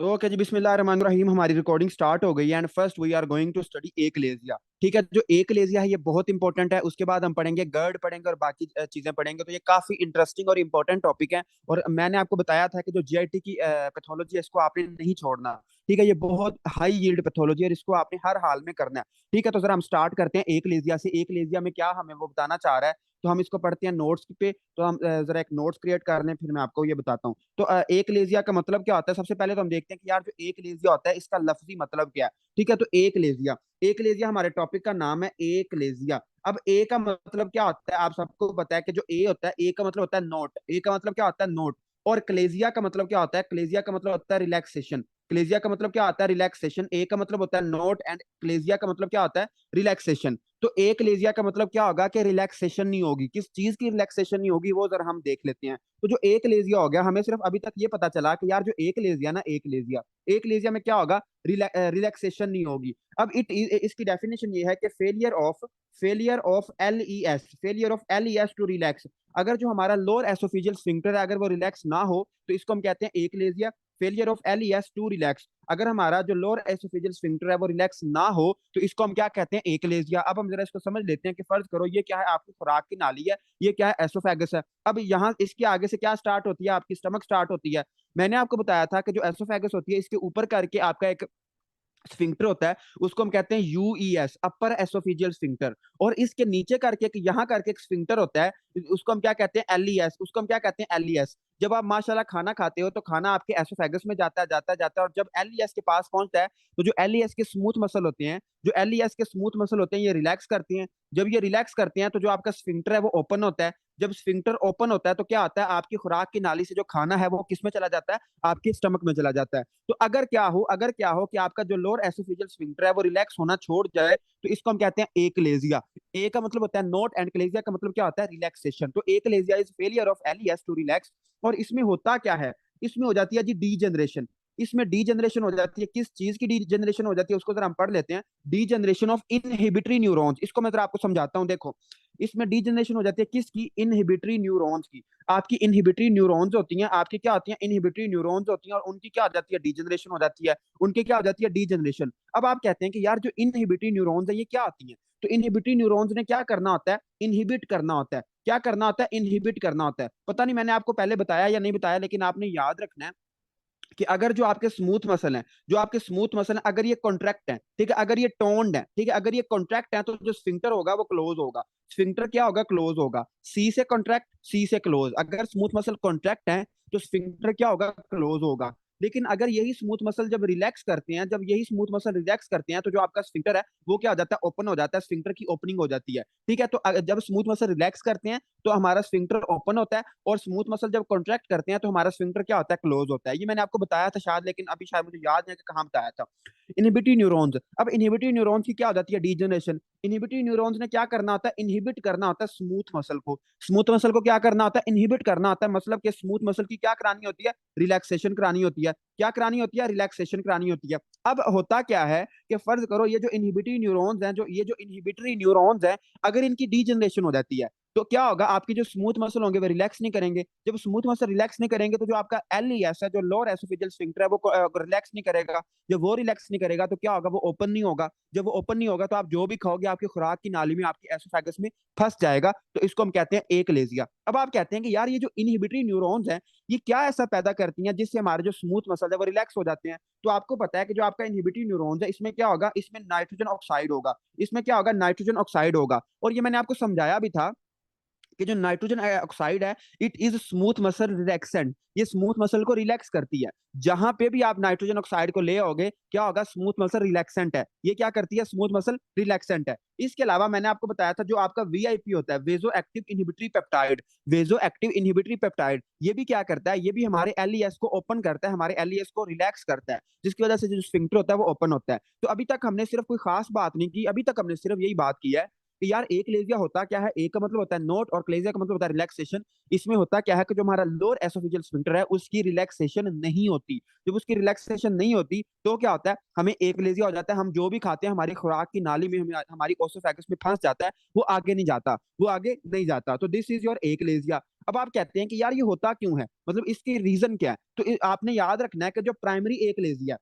Okay जी, बिस्मिल्लाहिर्रहमानिर्रहीम। हमारी recording start हो गई है and first we are going to study achalasia. ठीक है, जो एकलेजिया है ये बहुत इंपॉर्टेंट है। उसके बाद हम पढ़ेंगे गर्ड पढ़ेंगे और बाकी चीजें पढ़ेंगे। तो ये काफी इंटरेस्टिंग और इंपॉर्टेंट टॉपिक है। और मैंने आपको बताया था कि जो जीआईटी की पैथोलॉजी है इसको आपने नहीं छोड़ना। ठीक है, ये बहुत हाई यील्ड पैथोलॉजी है और इसको आपने हर हाल में करना है। ठीक है, तो जरा हम स्टार्ट करते हैं एकलेजिया से। एकलेजिया में क्या हमें वो बताना चाह रहा है, तो हम इसको पढ़ते हैं नोट्स पे। तो हम जरा एक नोट्स क्रिएट कर लें, फिर मैं आपको ये बताता हूँ। तो एक लेजिया का मतलब क्या होता है, सबसे पहले तो हम देखते हैं कि यार जो एक लेजिया होता है इसका लफ्जी मतलब क्या है। ठीक है, तो एक लेजिया हमारे टॉपिक का नाम है, एक लेजिया। अब ए का मतलब क्या होता है, आप सबको पता है कि जो ए होता है, ए का मतलब होता है नोट। ए का मतलब क्या होता है, नोट। और क्लेजिया का मतलब क्या होता है, क्लेजिया का मतलब होता है रिलैक्सेशन। क्लेजिया का मतलब क्या होता है, रिलैक्सेशन। ए का मतलब होता है नोट एंड क्लेजिया का मतलब क्या होता है, रिलैक्सेशन। तो एक लेजिया का मतलब क्या होगा कि रिलैक्सेशन नहीं होगी। किस चीज की रिलैक्सेशन नहीं होगी वो जरा हम देख लेते हैं। तो जो एक लेजिया हो गया, हमें सिर्फ अभी तक ये पता चला कि यार जो एक लेजिया ना, एक लेजिया में क्या होगा, रिलैक्सेशन नहीं होगी। अब इसकी डेफिनेशन ये है कि failure of L E S to relax. अगर जो हमारा लोअर एसोफिजियल स्फिंक्टर है अगर वो रिलैक्स ना हो तो इसको हम कहते हैं achalasia. Failure of L E S to relax, अगर हमारा जो लोअर एसोफेजियल स्फिंक्टर है वो रिलैक्स ना हो तो इसको हम क्या कहते हैं, एकलेजिया। अब हम जरा इसको समझ लेते हैं कि फर्ज करो ये क्या है, आपकी खुराक की नाली है, ये क्या है, एसोफेगस है। अब यहाँ इसके आगे से क्या स्टार्ट होती है, आपकी स्टमक स्टार्ट होती है। मैंने आपको बताया था कि जो एसोफेगस होती है इसके ऊपर करके आपका एक स्फिंक्टर होता है, उसको हम कहते हैं यूईएस, अपर एसोफिजियल स्फिंक्टर। और इसके नीचे करके यहाँ करके एक स्फिंक्टर होता है, उसको हम क्या कहते हैं, एलईएस। उसको हम क्या कहते हैं, एलईएस। जब आप माशाल्लाह खाना खाते हो तो खाना आपके एसोफेगस में जाता है और जब एलईएस के पास पहुंचता है तो जो एलईएस के स्मूथ मसल होते हैं, ये रिलैक्स करते हैं। जब ये रिलैक्स करते हैं तो जो आपका स्फिंक्टर है वो ओपन होता है। जब स्फिंक्टर ओपन होता है तो क्या होता है, आपकी खुराक की नाली से जो खाना है वो किस में चला जाता है, आपके स्टमक में चला जाता है। तो अगर क्या हो कि आपका जो लोअर एसोफेजियल स्फिंक्टर है वो रिलैक्स होना छोड़ जाए तो इसको हम कहते हैं एकलेजिया। ए का मतलब होता है नोट एंड क्लेजिया का मतलब क्या होता है, रिलैक्सेशन। तो achalasia is failure of LES to relax. और इसमें होता क्या है, इसमें हो जाती है जी डी जनरेशन। इसमें डी जनरेशन हो जाती है, किस चीज की डी जनरेशन हो जाती है उसको जरा हम पढ़ लेते हैं। D generation of inhibitory neurons, इसको मैं जरा आपको समझाता हूँ। देखो, इसमें डी जनरेशन हो जाती है किसकी, इनहिबिटरी न्यूरॉन्स की। आपकी इनहिबिटरी न्यूरॉन्स होती हैं, आपकी क्या होती हैं, इनहिबिटरी न्यूरॉन्स होती हैं, और उनकी क्या हो जाती है, डीजनरेशन हो जाती है। उनकी क्या हो जाती है, डीजनरेशन। अब आप कहते हैं कि यार जो इनहिबिटरी न्यूरॉन्स है ये क्या आती हैं। तो इनहिबिटरी न्यूरॉन्स ने क्या करना होता है, इनहिबिट करना होता है। क्या करना होता है, इनहिबिट करना होता है। पता नहीं मैंने आपको पहले बताया या नहीं बताया, लेकिन आपने याद रखना है कि अगर जो आपके स्मूथ मसल हैं, अगर ये कॉन्ट्रैक्ट है, ठीक है, अगर ये टोन्ड है, ठीक है, अगर ये कॉन्ट्रैक्ट है तो जो स्फिंक्टर होगा वो क्लोज होगा। स्फिंक्टर क्या होगा, क्लोज होगा। सी से कॉन्ट्रैक्ट, सी से क्लोज। अगर स्मूथ मसल कॉन्ट्रैक्ट है तो स्फिंक्टर क्या होगा, क्लोज होगा। लेकिन अगर यही स्मूथ मसल जब रिलैक्स करते हैं, तो जो आपका स्फिंक्टर है वो क्या हो जाता है, ओपन हो जाता है। स्फिंक्टर की ओपनिंग हो जाती है। ठीक है, तो जब स्मूथ मसल रिलैक्स करते हैं तो हमारा स्फिंक्टर ओपन होता है, और स्मूथ मसल जब कॉन्ट्रैक्ट करते हैं तो हमारा स्फिंक्टर क्या होता है, क्लोज होता है। ये मैंने आपको बताया था शायद, लेकिन अभी शायद मुझे याद नहीं है कि कहाँ बताया था। इनहिबिटरी न्यूरॉन्स, अब इनहिबिटरी न्यूरॉन्स की क्या हो जाती है, डीजनरेशन। इनहिबिटरी न्यूरॉन्स ने क्या करना होता है, इनहिबिट करना होता है स्मूथ मसल को। क्या करना होता है, इनहिबिट करना होता है। मतलब कि स्मूथ मसल की क्या करानी होती है, रिलैक्सेशन करानी होती है। क्या करानी होती है, रिलैक्सेशन करानी होती है। अब होता क्या है कि फर्ज करो ये जो इनहिबिटरी न्यूरॉन्स हैं, अगर इनकी डीजनरेशन हो जाती है तो क्या होगा, आपकी जो स्मूथ मसल होंगे वो रिलैक्स नहीं करेंगे। जब स्मूथ मसल रिलैक्स नहीं करेंगे तो जो आपका एलईएस है, जो लोअर एसोफेजियल स्फिंक्टर है, वो रिलैक्स नहीं करेगा। जब वो रिलैक्स नहीं करेगा तो क्या होगा, वो ओपन नहीं होगा। जब वो ओपन नहीं होगा तो आप जो भी खाओगे आपकी खुराक की नाली में, आपकी एसोफेगस में फंस जाएगा। तो इसको हम कहते हैं एकलेजिया। अब आप कहते हैं कि यार ये जो इनहिबिटरी न्यूरॉन्स हैं ये क्या ऐसा पैदा करती हैं जिससे हमारे जो स्मूथ मसल है वो रिलैक्स हो जाते हैं। तो आपको पता है कि जो आपका इनहिबिटरी न्यूरॉन्स है इसमें क्या होगा, इसमें नाइट्रोजन ऑक्साइड होगा। और ये मैंने आपको समझाया भी था कि जो नाइट्रोजन ऑक्साइड है, it is smooth muscle relaxant. ये स्मूथ मसल को रिलैक्स करती है। जहां पे भी आप नाइट्रोजन ऑक्साइड को ले आओगे क्या होगा, स्मूथ मसल रिलैक्सेंट है। ये क्या करती है, स्मूथ मसल रिलैक्सेंट है। इसके अलावा मैंने आपको बताया था जो आपका वीआईपी होता है, वेजो एक्टिव इनहिबिटरी पेप्टाइड, ये भी क्या करता है, ये भी हमारे एलईएस को ओपन करता है, हमारे एलईएस को रिलैक्स करता है, जिसकी वजह से जो स्फिंक्टर होता है वो ओपन होता है। तो अभी तक हमने सिर्फ कोई खास बात नहीं की, अभी तक हमने सिर्फ यही बात की है कि यार एकलेजिया होता क्या है, एक का मतलब होता है नोट और क्लेजिया का मतलब होता है रिलैक्सेशन। इसमें होता क्या है कि जो हमारा लोअर एसोफेजियल स्फिंक्टर है उसकी रिलैक्सेशन नहीं होती। जब उसकी रिलैक्सेशन नहीं होती तो क्या होता है, हमें एकलेजिया हो जाता है। हम जो भी खाते हैं हमारी खुराक की नाली में, हमारी ओसोफेगस में फंस जाता है, वो आगे नहीं जाता, वो आगे नहीं जाता। तो दिस इज योर एकलेजिया। अब आप कहते हैं कि यार ये होता क्यों है, मतलब इसकी रीजन क्या है, तो आपने याद रखना है कि जो प्राइमरी एकलेजिया,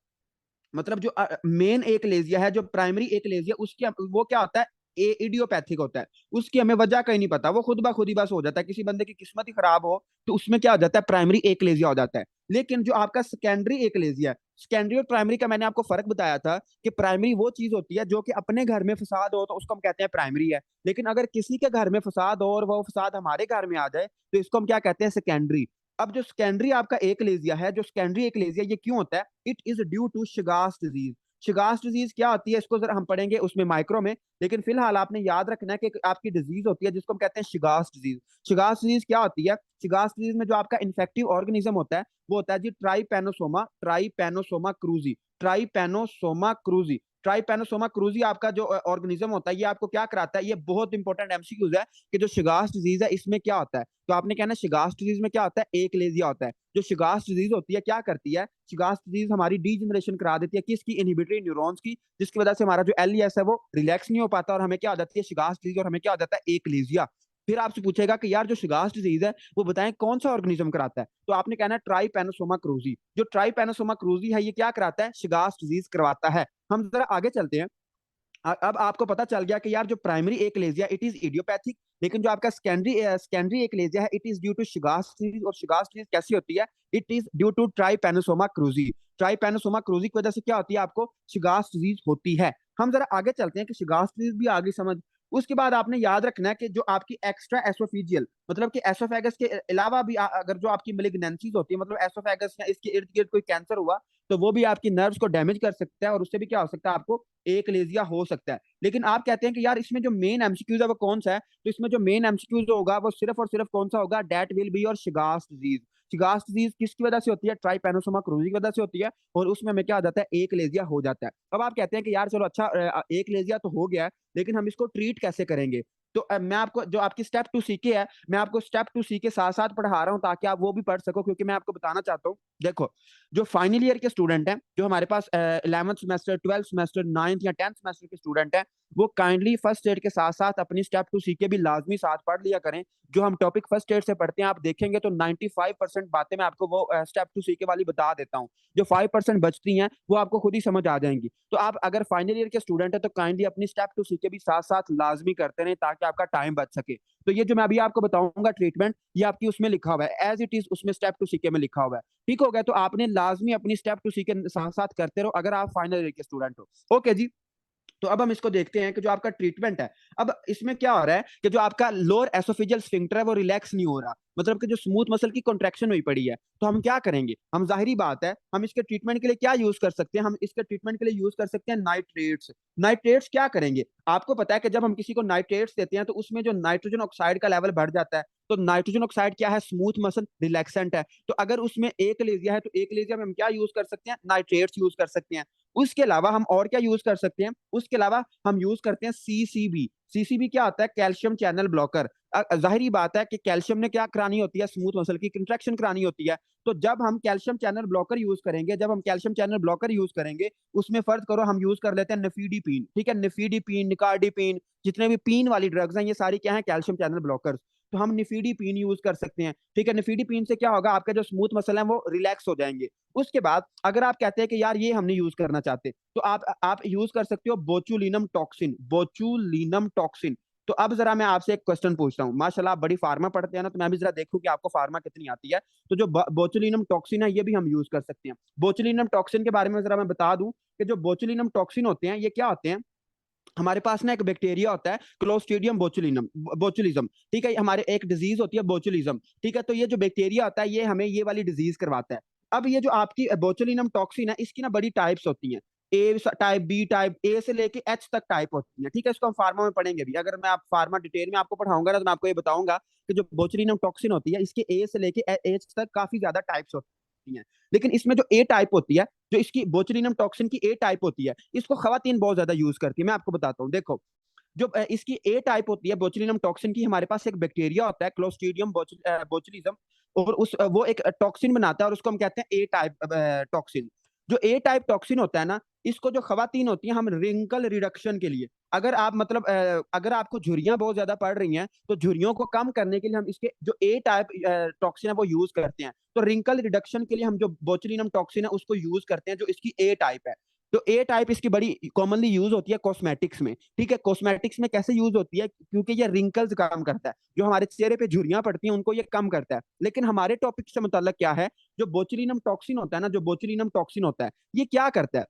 मतलब जो मेन एक लेजिया है, जो प्राइमरी एक लेजिया, उसकी वो क्या होता है, इडियोपैथिक होता है। उसकी हमें वजह कहीं नहीं पता, वो खुद ब खुद ही बस हो जाता है। किसी बंदे की किस्मत ही खराब हो तो उसमें क्या हो जाता है, प्राइमरी एक लेजिया हो जाता है। लेकिन जो आपका सेकेंडरी एक लेजिया है, सेकेंडरी और प्राइमरी का मैंने आपको फर्क बताया था कि प्राइमरी वो चीज होती है जो कि अपने घर में फसाद हो तो उसको हम कहते हैं प्राइमरी है। लेकिन अगर किसी के घर में फसाद हो और वो फसाद हमारे घर में आ जाए तो इसको हम क्या कहते हैं, सेकेंडरी। अब जो सेकेंडरी आपका एक लेजिया है, जो सेकेंडरी एक लेजिया, ये क्यों होता है, it is due to Chagas disease. Chagas disease क्या होती है, इसको जरा हम पढ़ेंगे उसमें माइक्रो में। लेकिन फिलहाल आपने याद रखना है कि एक आपकी डिजीज होती है जिसको हम कहते हैं शिगास डिजीज। शिगास डिजीज क्या होती है, शिगास डिजीज में जो आपका इन्फेक्टिव ऑर्गेनिज्म होता है वो होता है जी Trypanosoma, Trypanosoma cruzi, Trypanosoma cruzi. Trypanosoma cruzi आपका जो ऑर्गेनिज्म होता है, ये आपको क्या कराता है, ये बहुत इंपॉर्टेंट एमसीक्यूज है कि जो शिगास डिजीज है इसमें क्या होता है। तो आपने कहना है शिगास डिजीज में क्या होता है, एक लेजिया होता है। जो शिगास डिजीज होती है क्या करती है, शिगास डिजीज हमारी डीजनरेशन करा देती है, किसकी, इनहिबिटरी न्यूरॉन्स की, जिसकी वजह से हमारा जो एलईएस है वो रिलैक्स नहीं हो पाता और हमें क्या हो जाती है, शिगास डिजीज, और हमें क्या हो जाता है, एक लेजिया। फिर आपसे पूछेगा कि यार जो शिगास डिजीज है वो बताएं कौन सा ऑर्गेनिज्म कराता है, तो आपने कहना है ट्राइपेनोसोमा क्रूजी। जो ट्राइपेनोसोमा क्रूजी है ये क्या कराता है, शिगास डिजीज करवाता है। हम जरा आगे चलते हैं। अब आपको पता चल गया कि यार जो primary achalasia it is idiopathic, लेकिन जो आपका सेकेंडरी सेकेंडरी एकलेजिया है it is due to Chagas disease. और शिगास डिजीज कैसी होती है, it is due to Trypanosoma cruzi. Trypanosoma cruzi की वजह से क्या होती है, आपको शिगास डिजीज होती है। हम जरा आगे चलते हैं कि शिगास डिजीज भी आगे समझ। उसके बाद आपने याद रखना है कि जो आपकी एक्स्ट्रा एसोफिजियल, मतलब कि एसोफेगस के अलावा भी अगर जो आपकी मेलिग्नेंसीज होती है, मतलब एसोफेगस या इसके इर्द गिर्द कोई कैंसर हुआ तो वो भी आपकी नर्व्स को डैमेज कर सकता है और उससे भी क्या हो सकता है, आपको एक लेजिया हो सकता है। लेकिन आप कहते हैं कि यार इसमें जो मेन एमसीक्यूज है वो कौन सा है, तो इसमें जो मेन एमसीक्यूज होगा वो सिर्फ और सिर्फ कौन सा होगा, डेट विल बी और शिगास डिजीज। शिगास डिजीज किसकी वजह से होती है, ट्राइपेनोसोमा क्रूजी की वजह से होती है, और उसमें हमें क्या आ जाता है, एक लेजिया हो जाता है। अब आप कहते हैं कि यार चलो अच्छा, एक लेजिया तो हो गया है, लेकिन हम इसको ट्रीट कैसे करेंगे। तो मैं आपको जो आपकी स्टेप टू सी के है, मैं आपको स्टेप टू सी के साथ साथ पढ़ा रहा हूँ ताकि आप वो भी पढ़ सको, क्योंकि मैं आपको बताना चाहता हूँ। देखो, जो फाइनल ईयर के स्टूडेंट हैं, जो हमारे पास 11th semester, 12th semester, 9th या 10th सेमेस्टर के स्टूडेंट हैं, वो काइंडली फर्स्ट एड के साथ साथ अपनी स्टेप टू सी के भी लाजमी साथ पढ़ लिया करें। जो हम टॉपिक फर्स्ट एड से पढ़ते हैं आप देखेंगे तो 95% बातें मैं आपको वो स्टेप टू सी के वाली बता देता हूँ। जो 5% बचती हैं वो आपको खुद ही समझ आ जाएंगी। तो आप अगर फाइनल ईयर के स्टूडेंट है तो काइंडली अपनी स्टेप टू सी के भी साथ साथ लाजमी करते रहें ताकि आपका टाइम बच सके। तो ये जो मैं अभी आपको बताऊंगा ट्रीटमेंट, ये आपकी उसमें लिखा हुआ है, एज इट इज उसमें स्टेप टू सी के में लिखा हुआ है। ठीक हो गया, तो आपने लाजमी अपनी स्टेप टू सी के साथ साथ करते रहो अगर आप फाइनल ईयर के स्टूडेंट हो। ओके जी। तो अब हम इसको देखते हैं कि जो आपका ट्रीटमेंट है, अब इसमें क्या हो रहा है कि जो आपका लोअर एसोफेजियल स्फिंक्टर है वो रिलैक्स नहीं हो रहा, मतलब कि जो स्मूथ मसल की कॉन्ट्रैक्शन हुई पड़ी है। तो हम क्या करेंगे, हम जाहिर बात है हम इसके ट्रीटमेंट के लिए क्या यूज कर सकते हैं, हम इसके ट्रीटमेंट के लिए यूज कर सकते हैं नाइट्रेट्स। नाइट्रेट्स क्या करेंगे, आपको पता है कि जब हम किसी को नाइट्रेट्स देते हैं तो उसमें जो नाइट्रोजन ऑक्साइड का लेवल बढ़ जाता है। तो नाइट्रोजन ऑक्साइड क्या है, स्मूथ मसल रिलैक्सेंट है। तो अगर उसमें एक लेजिया है तो एक लेजिया में हम क्या यूज कर सकते हैं, नाइट्रेट्स यूज कर सकते हैं। उसके अलावा हम और क्या यूज कर सकते हैं, उसके अलावा हम यूज करते हैं सीसीबी। सीसीबी क्या होता है, कैल्शियम चैनल ब्लॉकर। जाहिर बात है कि कैल्शियम ने क्या करानी होती है, स्मूथ मसल की कंट्रैक्शन करानी होती है। तो जब हम कैल्शियम चैनल ब्लॉकर यूज करेंगे, जब हम कैल्शियम चैनल ब्लॉकर यूज करेंगे, उसमें फर्ज करो हम यूज कर लेते हैं निफीडीपीन। ठीक है, निफीडीपीन, निकार्डिपीन, जितने भी पीन वाली ड्रग्स हैं ये सारी क्या है, कैल्शियम चैनल ब्लॉकर्स। तो हम निफीडीपीन यूज कर सकते हैं। ठीक है, निफीडीपीन से क्या होगा, आपके जो स्मूथ मसल हैं वो रिलैक्स हो जाएंगे। उसके बाद अगर आप कहते हैं कि यार ये हम नहीं यूज करना चाहते, तो आप यूज कर सकते हो बोचुलिनम टॉक्सिन। बोचुलिनम टॉक्सिन। तो अब जरा मैं आपसे एक क्वेश्चन पूछता हूँ, माशाल्लाह आप बड़ी फार्मा पढ़ते हैं ना, तो मैं भी जरा देखूं कि आपको फार्मा कितनी आती है। तो जो बोचुलिनम टॉक्सिन है ये भी हम यूज कर सकते हैं। बोचुलिनम टॉक्सिन के बारे में जरा मैं बता दूं कि जो बोचुलिनम टॉक्सिन होते हैं ये क्या होते हैं, हमारे पास ना एक बैक्टीरिया होता है क्लोस्ट्रीडियम बोचुलिनम, बोचुलिज्म। ठीक है, हमारे एक डिजीज होती है बोचुलिज्म। ठीक है, तो ये जो बैक्टीरिया होता है ये हमें ये वाली डिजीज करवाता है। अब ये जो आपकी बोचुलिनम टॉक्सिन है इसकी ना बड़ी टाइप्स होती हैं, ए टाइप, बी टाइप, ए से लेके एच तक टाइप होती है। ठीक है, इसको हम फार्मा में पढ़ेंगे भी, अगर मैं आप फार्मा डिटेल में आपको पढ़ाऊंगा ना तो मैं आपको ये बताऊंगा कि जो बोचुलिनम टॉक्सिन होती है इसके ए से लेके एच तक काफी ज्यादा टाइप्स होती हैं। लेकिन इसमें जो ए टाइप होती है, जो इसकी बोचुलिनम टॉक्सिन की ए टाइप होती है, इसको खवातीन बहुत ज्यादा यूज करती है। मैं आपको बताता हूँ, देखो जो इसकी ए टाइप होती है बोचुलिनम टॉक्सिन की, हमारे पास एक बैक्टीरिया होता है क्लोस्ट्रीडियम बोचुलिज्म, और उस वो एक टॉक्सिन बनाता है और उसको हम कहते हैं ए टाइप टॉक्सिन। जो ए टाइप टॉक्सिन होता है ना, इसको जो खवातीन होती हैं, हम रिंकल रिडक्शन के लिए, अगर आप मतलब अगर आपको झुर्रियां बहुत ज्यादा पड़ रही हैं तो झुर्रियों को कम करने के लिए हम इसके जो ए टाइप टॉक्सिन है वो यूज करते हैं। तो रिंकल रिडक्शन के लिए हम जो बोचुलिनम टॉक्सिन है उसको यूज करते हैं, जो इसकी ए टाइप है। तो ए टाइप इसकी बड़ी कॉमनली यूज होती है कॉस्मेटिक्स में। ठीक है, कॉस्मेटिक्स में कैसे यूज होती है, क्योंकि ये रिंकल्स काम करता है, जो हमारे चेहरे पे झुर्रियां पड़ती हैं उनको ये कम करता है। लेकिन हमारे टॉपिक से मुताल्लिक क्या है, जो बोचुलिनम टॉक्सिन होता है ना, जो बोचुलिनम टॉक्सिन होता है ये क्या करता है,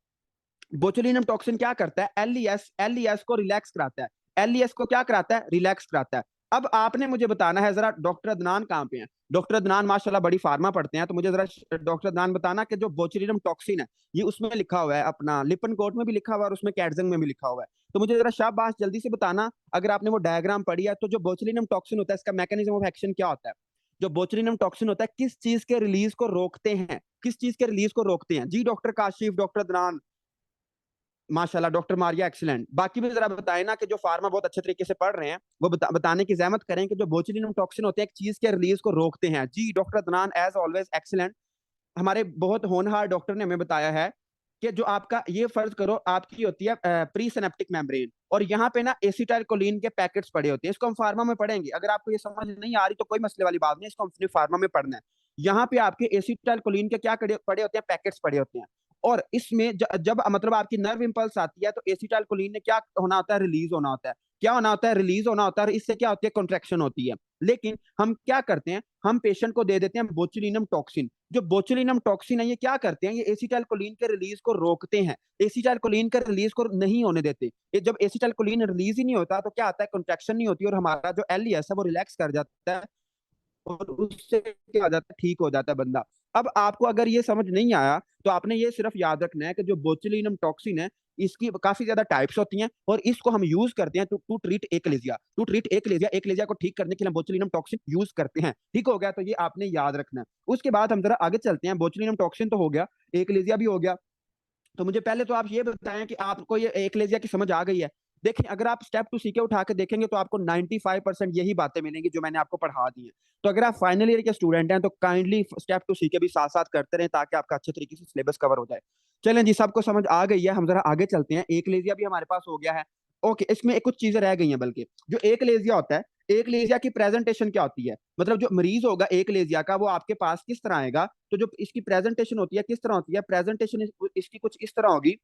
बोचुलिनम टॉक्सिन क्या करता है, एलईएस को रिलैक्स कराता है। एलईएस को क्या कराता है, रिलैक्स कराता है। अब आपने मुझे बताना है जरा, डॉक्टर अदनान कहाँ पे हैं? डॉक्टर अदनान माशाल्लाह बड़ी फार्मा पढ़ते हैं, तो मुझे जरा डॉक्टर अदनान बताना कि जो बोचुलिनम टॉक्सिन है ये उसमें लिखा हुआ है, अपना लिपन कोट में भी लिखा हुआ है और उसमें कैटजंग में भी लिखा हुआ है। तो मुझे जरा शाबाश जल्दी से बताना, अगर आपने वो डायग्राम पढ़ी है, तो जो बोचुलिनम टॉक्सिन होता है इसका मैकेनिज्म ऑफ एक्शन क्या होता है? जो बोचुलिनम टॉक्सिन होता है किस चीज के रिलीज को रोकते हैं, किस चीज के रिलीज को रोकते हैं? जी डॉक्टर काशिफ, डॉक्टर अदनान, माशाल्लाह, डॉक्टर मारिया एक्सीलेंट। बाकी भी जरा बताएं ना, कि जो फार्मा बहुत अच्छे तरीके से पढ़ रहे हैं वो बताने की जहमत करें कि जो बोचुलिनम टॉक्सिन होते हैं एक चीज के रिलीज को रोकते हैं। जी doctor Adnan as always excellent. हमारे बहुत होनहार डॉक्टर ने हमें बताया है कि जो आपका ये फर्ज करो आपकी होती है प्री सिनेप्टिक मेम्ब्रेन, और यहाँ पे ना एसिटाइल कोलिन के पैकेट्स पड़े होते हैं। इसको हम फार्मा में पढ़ेंगे, अगर आपको ये समझ नहीं आ रही तो कोई मसले वाली बात नहीं, इसको हमने फार्मा में पढ़ना है। यहाँ पे आपके एसिटाइल कोलिन के क्या पड़े होते हैं, पैकेट्स पड़े होते हैं। और इसमें जब मतलब आपकी नर्व इंपल्स आती है तो एसिटाइल कोलिन ने क्या होना होता है, रिलीज होना होता है। क्या होना होता है, रिलीज होना होता है, इससे क्या होती है, कॉन्ट्रेक्शन होती है। लेकिन हम क्या करते हैं, हम पेशेंट को दे देते हैं बोचुलिनम टॉक्सिन। जो बोचुलिनम टॉक्सिन है ये क्या करते हैं, ये एसिटाइल कोलिन के रिलीज को रोकते हैं, एसिटाइल कोलिन के रिलीज को नहीं होने देते। ये जब एसिटाइल कोलिन रिलीज ही नहीं होता तो क्या आता है, कॉन्ट्रेक्शन नहीं होती और हमारा जो एलईएस है वो रिलैक्स कर जाता है, और उससे क्या हो जाता है, ठीक हो जाता है बंदा। अब आपको अगर ये समझ नहीं आया तो आपने ये सिर्फ याद रखना है कि जो बोचुलिनम टॉक्सिन है इसकी काफी ज्यादा टाइप्स होती हैं, और इसको हम यूज करते हैं टू ट्रीट एकलेजिया। टू ट्रीट एकलेजिया, एकलेजिया को ठीक करने के लिए हम बोचुलिनम टॉक्सिन यूज करते हैं। ठीक हो गया, तो ये आपने याद रखना है। उसके बाद हम जरा आगे चलते हैं, बोचुलिनम टॉक्सिन तो हो गया, एकलेजिया भी हो गया। तो मुझे पहले तो आप ये बताएं कि आपको ये एकलेजिया की समझ आ गई है? देखें, अगर आप स्टेप टू सी के उठा के देखेंगे तो आपको 95% यही बातें मिलेंगी जो मैंने आपको पढ़ा दी है। तो अगर आप फाइनल ईयर के स्टूडेंट हैं तो काइंडली स्टेप टू सी के भी साथ साथ करते रहें, ताकि आपका अच्छे तरीके से सिलेबस कवर हो जाए। चलें जी, सबको समझ आ गई है, हम जरा आगे चलते हैं। एकलेजिया भी हमारे पास हो गया है। ओके, इसमें एक कुछ चीजें रह गई हैं, बल्कि जो एकलेजिया होता है, एकलेजिया की प्रेजेंटेशन क्या होती है, मतलब जो मरीज होगा एकलेजिया का वो आपके पास किस तरह आएगा, तो जो इसकी प्रेजेंटेशन होती है किस तरह होती है, प्रेजेंटेशन इसकी कुछ इस तरह होगी।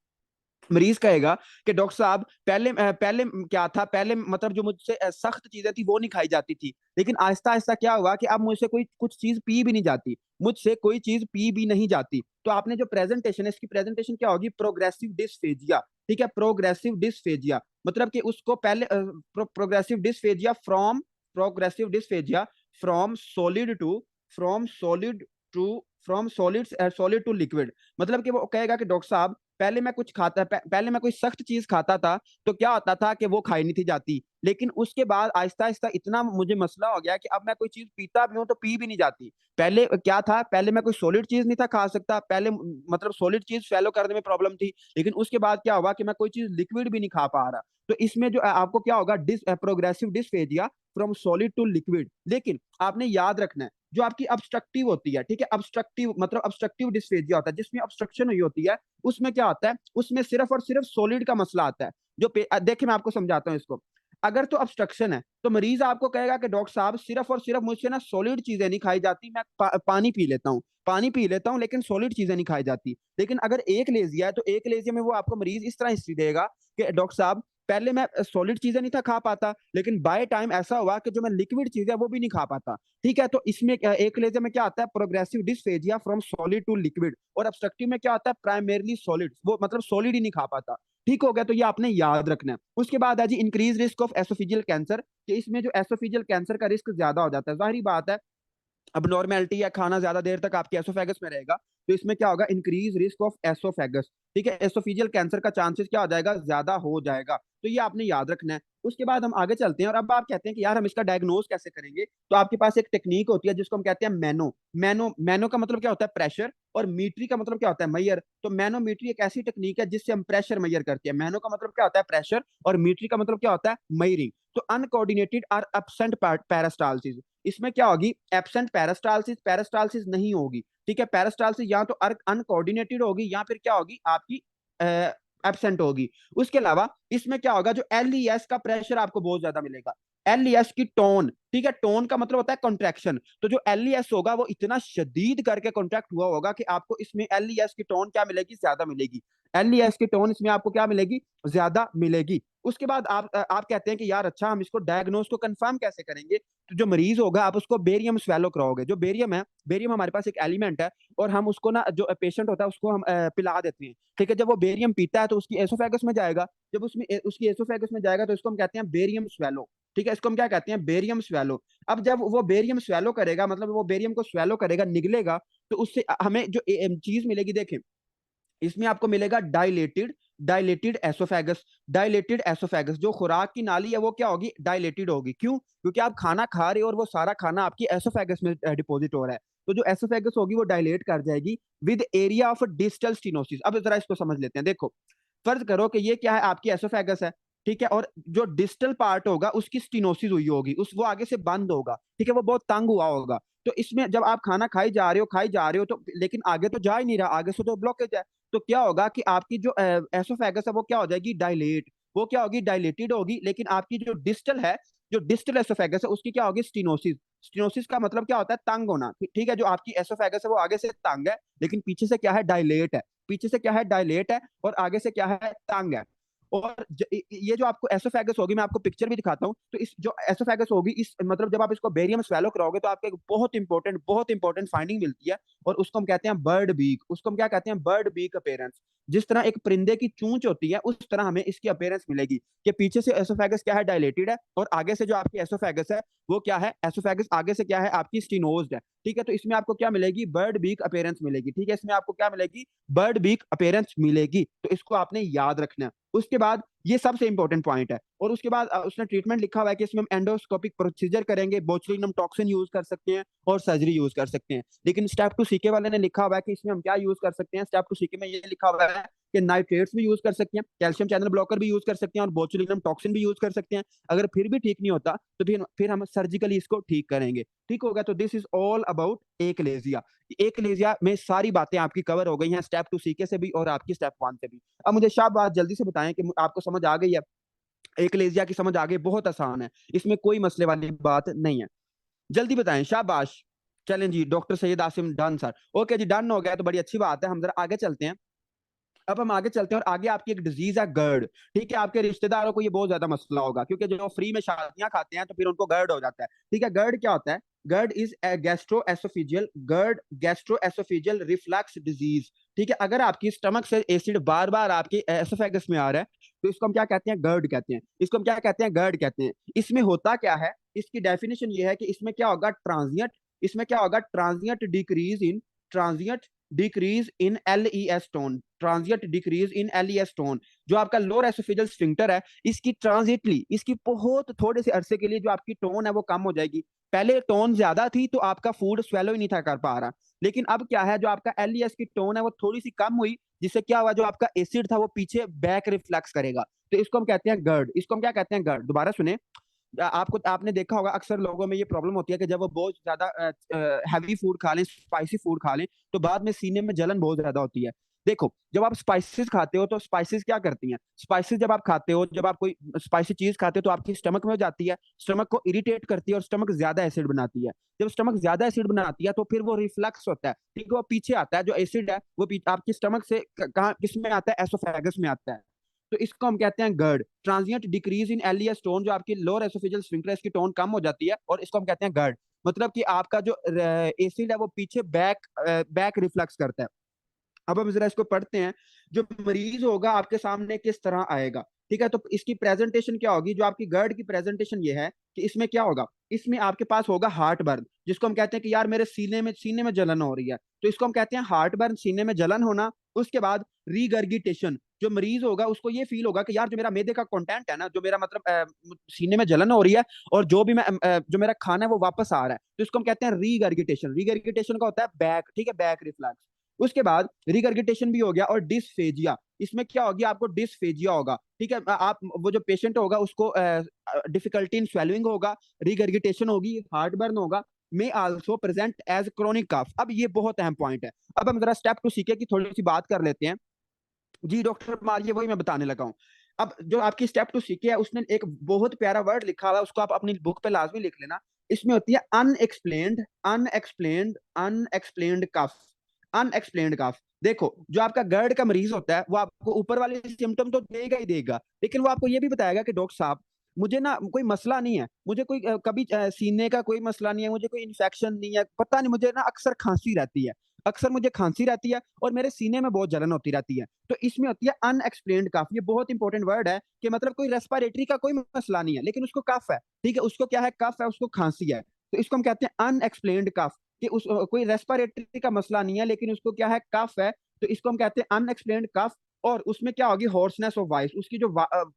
मरीज कहेगा कि डॉक्टर साहब पहले क्या था, पहले मतलब जो मुझसे सख्त चीजें थी वो नहीं खाई जाती थी, लेकिन आहिस्ता आहिस्ता क्या हुआ कि अब मुझसे कोई कुछ चीज पी भी नहीं जाती, मुझसे कोई चीज पी भी नहीं जाती। तो आपने जो प्रेजेंटेशन है इसकी प्रेजेंटेशन क्या होगी, प्रोग्रेसिव डिस्फेजिया। ठीक है, प्रोग्रेसिव डिस्फेजिया मतलब कि उसको पहले progressive dysphagia from, progressive dysphagia from solid to, from solid to, from solid to liquid. मतलब कि वो कहेगा कि डॉक्टर साहब पहले मैं कुछ खाता पहले मैं कोई सख्त चीज खाता था तो क्या होता था कि वो खाई नहीं थी जाती, लेकिन उसके बाद आहिस्ता आहिस्ता इतना मुझे मसला हो गया कि अब मैं कोई चीज पीता भी हूँ तो पी भी नहीं जाती। पहले क्या था, पहले मैं कोई सॉलिड चीज नहीं था खा सकता, पहले मतलब सॉलिड चीज फैलो करने में प्रॉब्लम थी, लेकिन उसके बाद क्या हुआ कि मैं कोई चीज लिक्विड भी नहीं खा पा रहा। तो इसमें जो आपको क्या होगा, progressive dysphagia from solid to liquid. लेकिन आपने याद रखना है जो आपकी ऑब्स्ट्रक्टिव होती है, ठीक है, ऑब्स्ट्रक्टिव मतलब ऑब्स्ट्रक्टिव डिस्फेजिया होता है जिसमें ऑब्स्ट्रक्शन हुई होती है, उसमें क्या होता है, उसमें सिर्फ और सिर्फ सॉलिड का मसला आता है। देखिए मैं आपको समझाता हूँ इसको। अगर तो ऑब्स्ट्रक्शन है तो मरीज आपको कहेगा कि डॉक्टर साहब सिर्फ और सिर्फ मुझसे ना सॉलिड चीजें नहीं खाई जाती, मैं पानी पी लेता हूँ, पानी पी लेता हूँ, लेकिन सॉलिड चीजें नहीं खाई जाती। लेकिन अगर एक लेजिया है तो एक लेजिया में वो आपको मरीज इस तरह हिस्ट्री देगा कि डॉक्टर साहब पहले मैं सॉलिड चीजें नहीं था खा पाता, लेकिन बाय टाइम ऐसा हुआ कि जो मैं लिक्विड चीज है वो भी नहीं खा पाता। ठीक है, तो इसमें एक लेजर में क्या आता है, progressive dysphagia from solid to liquid, और ऑब्स्ट्रक्टिव में क्या आता है, प्राइमरली सॉलिड, वो मतलब सॉलिड ही नहीं खा पाता। ठीक हो गया, तो ये आपने याद रखना है। उसके बाद है जी इंक्रीज रिस्क ऑफ एसोफिजियल कैंसर, कि इसमें जो एसोफिजियल कैंसर का रिस्क ज्यादा हो जाता है, जाहिर बात है अब नॉर्मेलिटी या खाना ज्यादा देर तक आपके एसोफेगस में रहेगा तो इसमें क्या होगा, इंक्रीज रिस्क ऑफ एसोफेगस। ठीक है, एसोफिजियल कैंसर का चांसेस क्या हो जाएगा, ज्यादा हो जाएगा। तो ये आपने याद रखना है। उसके बाद हम आगे चलते हैं, और अब आप कहते हैं कि यार हम इसका डायग्नोज कैसे करेंगे, तो आपके पास एक टेक्निक होती है जिसको हम कहते हैं मैनो। मैनो का मतलब क्या होता है, प्रेशर, और मीट्री का मतलब क्या होता है, मैयर। तो मैनोमीट्री एक ऐसी टेक्निक है जिससे हम प्रेशर मैयर करते हैं। मैनो का मतलब क्या होता है, प्रेशर, और मीट्री का मतलब क्या होता है, मैयरिंग। तो अनकोऑर्डिनेटेड और एब्सेंट पेरिस्टाल्सिस, इसमें क्या होगी, एब्सेंट पेरिस्टाल्सिस, पेरिस्टाल्सिस नहीं होगी, ठीक है। पेरिस्टाल्सिस या तो अनकोऑर्डिनेटेड होगी या फिर क्या होगी आपकी एब्सेंट होगी। उसके अलावा इसमें क्या होगा, जो एलईएस का प्रेशर आपको बहुत ज्यादा मिलेगा। एलईएस की टोन, ठीक है, टोन का मतलब होता है कॉन्ट्रैक्शन। तो जो एलईएस होगा वो इतना शदीद करके कॉन्ट्रैक्ट हुआ होगा कि आपको इसमें एलईएस की टोन क्या मिलेगी, ज्यादा मिलेगी। एलईएस की टोन इसमें आपको क्या मिलेगी, ज्यादा मिलेगी। उसके बाद आप कहते हैं कि यार अच्छा हम इसको डायग्नोस को कंफर्म कैसे करेंगे। तो जो मरीज होगा आप उसको बेरियम स्वेलो कराओगे। जो बेरियम है, बेरियम हमारे पास एक एलिमेंट है, और हम उसको ना, जो पेशेंट होता है उसको हम पिला देते हैं, ठीक है। जब वो बेरियम पीता है तो उसकी एसोफेगस में जाएगा। जब उसमें उसकी एसोफेगस में जाएगा तो इसको हम कहते हैं बेरियम स्वेलो, ठीक है। इसको हम क्या कहते हैं, बेरियम स्वेलो। अब जब वो बेरियम स्वेलो करेगा, मतलब वो बेरियम को स्वेलो करेगा, निगलेगा, तो उससे हमें जो चीज मिलेगी, देखें इसमें आपको मिलेगा dilated, dilated oesophagus. Dilated oesophagus, जो खुराक की नाली है वो क्या होगी, डायलेटेड होगी। क्यों, क्योंकि आप खाना खा रहे हो और वो सारा खाना आपकी एसोफेगस में डिपॉजिट हो रहा है। तो जो एसोफेगस होगी वो डायलेट कर जाएगी with area of distal stenosis. अब जरा इसको समझ लेते हैं। देखो, फर्ज करो कि ये क्या है, आपकी एसोफेगस है, ठीक है, और जो डिस्टल पार्ट होगा उसकी स्टिनोसिस हुई होगी, उस वो आगे से बंद होगा, ठीक है, वो बहुत तंग हुआ होगा। तो इसमें जब आप खाना खाई जा रहे हो तो, लेकिन आगे तो जा ही नहीं रहा, आगे से तो ब्लॉकेज है। तो क्या होगा कि आपकी जो एसोफेगस है वो क्या हो जाएगी, डायलेट। वो क्या होगी, डायलेटेड होगी। लेकिन आपकी जो डिस्टल है, जो डिस्टल एसोफेगस है, उसकी क्या होगी, स्टिनोसिस। स्टिनोसिस का मतलब क्या होता है, तंग होना, ठीक है। जो आपकी एसोफेगस है वो आगे से तंग है, लेकिन पीछे से क्या है, डायलेट है। पीछे से क्या है, डायलेट है, और आगे से क्या है, तंग है। और ये जो आपको एसोफेगस होगी, मैं आपको पिक्चर भी दिखाता हूँ। तो इस जो एसोफेगस होगी, इस मतलब जब आप इसको बेरियम स्वेलो कराओगे तो आपको एक बहुत इंपॉर्टेंट फाइंडिंग मिलती है, और उसको हम कहते हैं बर्ड बीक। उसको हम क्या कहते हैं, बर्ड बीक अपीयरेंस। जिस तरह एक परिंदे की चूंच होती है, उस तरह हमें इसकी अपीयरेंस मिलेगी कि पीछे से एसोफेगस क्या है, डायलेटेड है, और आगे से जो आपकी एसोफेगस है वो क्या है, एसोफेगस आगे से क्या है, आपकी स्टिनोज्ड है, ठीक है। तो इसमें आपको क्या मिलेगी, बर्ड बीक अपीयरेंस मिलेगी, ठीक है। इसमें आपको क्या मिलेगी, बर्ड बीक अपीयरेंस मिलेगी। तो इसको आपने याद रखना है। उसके बाद ये सबसे इंपॉर्टेंट पॉइंट है। और उसके बाद उसने ट्रीटमेंट लिखा हुआ है कि इसमें हम एंडोस्कोपिक प्रोसीजर करेंगे, बोचुलिनम टॉक्सिन यूज कर सकते हैं, और सर्जरी यूज कर सकते हैं। लेकिन स्टेप टू सीके वाले ने लिखा हुआ है कि इसमें हम क्या यूज कर सकते हैं, स्टेप टू सीके में ये लिखा हुआ है कि नाइट्रेट्स भी यूज कर सकते हैं, कैल्शियम चैनल ब्लॉकर भी यूज कर सकते हैं, और बोचुलिनम टॉक्सिन भी यूज कर सकते हैं। अगर फिर भी ठीक नहीं होता तो फिर हम सर्जिकली इसको ठीक करेंगे, ठीक होगा। तो दिस इज ऑल अबाउट एकलेजिया। एकलेजिया में सारी बातें आपकी कवर हो गई हैं, स्टेप टू सीके से भी और आपकी स्टेप 1 से भी। अब मुझे शाबाश जल्दी से बताएं कि आपको समझ आ गई है, एकलेजिया की समझ आ गई, बहुत आसान है, इसमें कोई मसले वाली बात नहीं है। जल्दी बताएं, शाबाश। चलें जी, doctor Syed Asim done sir. Okay जी, डन हो गया तो बड़ी अच्छी बात है। हम जरा आगे चलते हैं। अब हम आगे चलते हैं, और आगे आपकी एक डिजीज है गर्ड, ठीक है। आपके रिश्तेदारों को ये बहुत ज्यादा मसला होगा, क्योंकि जो फ्री में शादियां खाते हैं तो फिर उनको गर्ड हो जाता है, ठीक है। गर्ड क्या होता है, GERD is gastrooesophageal, GERD gastrooesophageal reflux disease, ठीक है। अगर आपकी स्टमक से एसिड बार बार आपके एसोफेगस में आ रहा है तो इसको हम क्या कहते हैं, गर्ड कहते हैं। इसको हम क्या कहते हैं, गर्ड कहते हैं। इसमें होता क्या है, इसकी डेफिनेशन ये है कि इसमें क्या होगा, ट्रांजिएंट, इसमें क्या होगा, ट्रांजिएंट डिक्रीज इन एलईएस टोन, ट्रांजिएंट डिक्रीज इन एलईएस टोन। जो आपका लोअर एसोफेजियल स्फिंक्टर है, इसकी ट्रांजिटली, इसकी बहुत थोड़े से अरसे के लिए जो आपकी टोन है वो कम हो जाएगी। पहले टोन ज्यादा थी तो आपका फूड स्वेलो ही नहीं था कर पा रहा, लेकिन अब क्या है, जो आपका एलईएस की टोन है वो थोड़ी सी कम हुई, जिससे क्या हुआ, जो आपका एसिड था वो पीछे बैक रिफ्लेक्स करेगा। तो इसको हम कहते हैं गर्ड, इसको हम क्या कहते हैं, गर्ड। दोबारा सुने, आपको आपने देखा होगा अक्सर लोगों में ये प्रॉब्लम होती है कि जब वो बहुत ज्यादा हैवी फूड खा लें, स्पाइसी फूड खा लें, तो बाद में सीने में जलन बहुत ज्यादा होती है। देखो, जब आप स्पाइसेस खाते हो तो स्पाइसेस क्या करती हैं, स्पाइसेस जब आप खाते हो, जब आप कोई स्पाइसी चीज खाते हो तो आपकी स्टमक में जाती है, स्टमक को इरिटेट करती है और स्टमक ज्यादा एसिड बनाती है। जब स्टमक ज्यादा एसिड बनाती है तो फिर वो रिफ्लक्स होता है, ठीक है, वो पीछे आता है, जो एसिड है वो आपकी स्टमक से कहाँ, किस में आता है, एसोफेगस में आता है। तो इसको हम कहते हैं GERD, transient decrease in LES tone. जो आपकी लोअर एसोफेजियल स्फिंक्टर इसकी टोन कम हो जाती है, और इसको हम कहते हैं गर्ड। मतलब कि आपका जो एसिड है वो पीछे बैक रिफ्लेक्स करता है। अब हम जरा इसको पढ़ते हैं। जो मरीज होगा आपके सामने किस तरह आएगा, ठीक है। तो इसकी प्रेजेंटेशन क्या होगी, जो आपकी गर्ड की प्रेजेंटेशन ये है कि इसमें क्या होगा, इसमें आपके पास होगा हार्ट बर्न, जिसको हम कहते हैं कि यार मेरे सीने में जलन हो रही है, तो इसको हम कहते हैं हार्ट बर्न, सीने में जलन होना। उसके बाद रीगर्गिटेशन, जो मरीज होगा उसको ये फील होगा कि यार जो मेरा मैदे का कंटेंट है ना, जो मेरा मतलब सीने में जलन हो रही है और जो भी मैं जो मेरा खाना है वो वापस आ रहा है, तो इसको हम कहते हैं रीगर्गिटेशन। रीगर्गिटेशन का होता है बैक, ठीक है, बैक रिफ्लक्स। उसके बाद रिगर्गिटेशन भी हो गया, और डिस्फेजिया, इसमें क्या होगी, आपको डिस्फेजिया होगा, ठीक है। आप वो जो पेशेंट होगा उसको डिफिकल्टी इन स्वेलिंग होगा, रिगर्गिटेशन होगी, हार्ट बर्न होगा, may also present as chronic cough. अब ये बहुत अहम पॉइंट है। अब हम जरा स्टेप टू सीके की थोड़ी सी बात कर लेते हैं। जी डॉक्टर मारिए, वही मैं बताने लगा हूँ। अब जो आपकी स्टेप टू सीके है उसने एक बहुत प्यारा वर्ड लिखा हुआ है, उसको आप अपनी बुक पे लाजमी लिख लेना। इसमें होती है अनएक्सप्लेन्ड, अनएक्सप्लेन्ड, अनएक्सप्लेन्ड कफ, अनएक्सप्लेन्ड कफ। देखो, जो आपका गर्ड का मरीज होता है वो आपको ऊपर वाले सिम्टम तो देगा ही देगा, लेकिन वो आपको ये भी बताएगा कि डॉक्टर साहब मुझे ना कोई मसला नहीं है, मुझे कोई कभी सीने का कोई मसला नहीं है, मुझे कोई इन्फेक्शन नहीं है, पता नहीं मुझे ना अक्सर खांसी रहती है, अक्सर मुझे खांसी रहती है और मेरे सीने में बहुत जलन होती रहती है। तो इसमें होती है अनएक्सप्लेन्ड कफ। ये बहुत इंपॉर्टेंट वर्ड है कि मतलब कोई रेस्पिरेटरी का कोई मसला नहीं है लेकिन उसको कफ है, ठीक है, उसको क्या है, कफ है, उसको खांसी है, तो इसको हम कहते हैं अनएक्सप्लेन्ड कफ। कि उस कोई रेस्पिरेटरी का मसला नहीं है लेकिन उसको क्या है, कफ है, तो इसको हम कहते हैं अनएक्सप्लेन्ड कफ। और उसमें क्या होगी, हॉर्सनेस ऑफ वॉइस, उसकी जो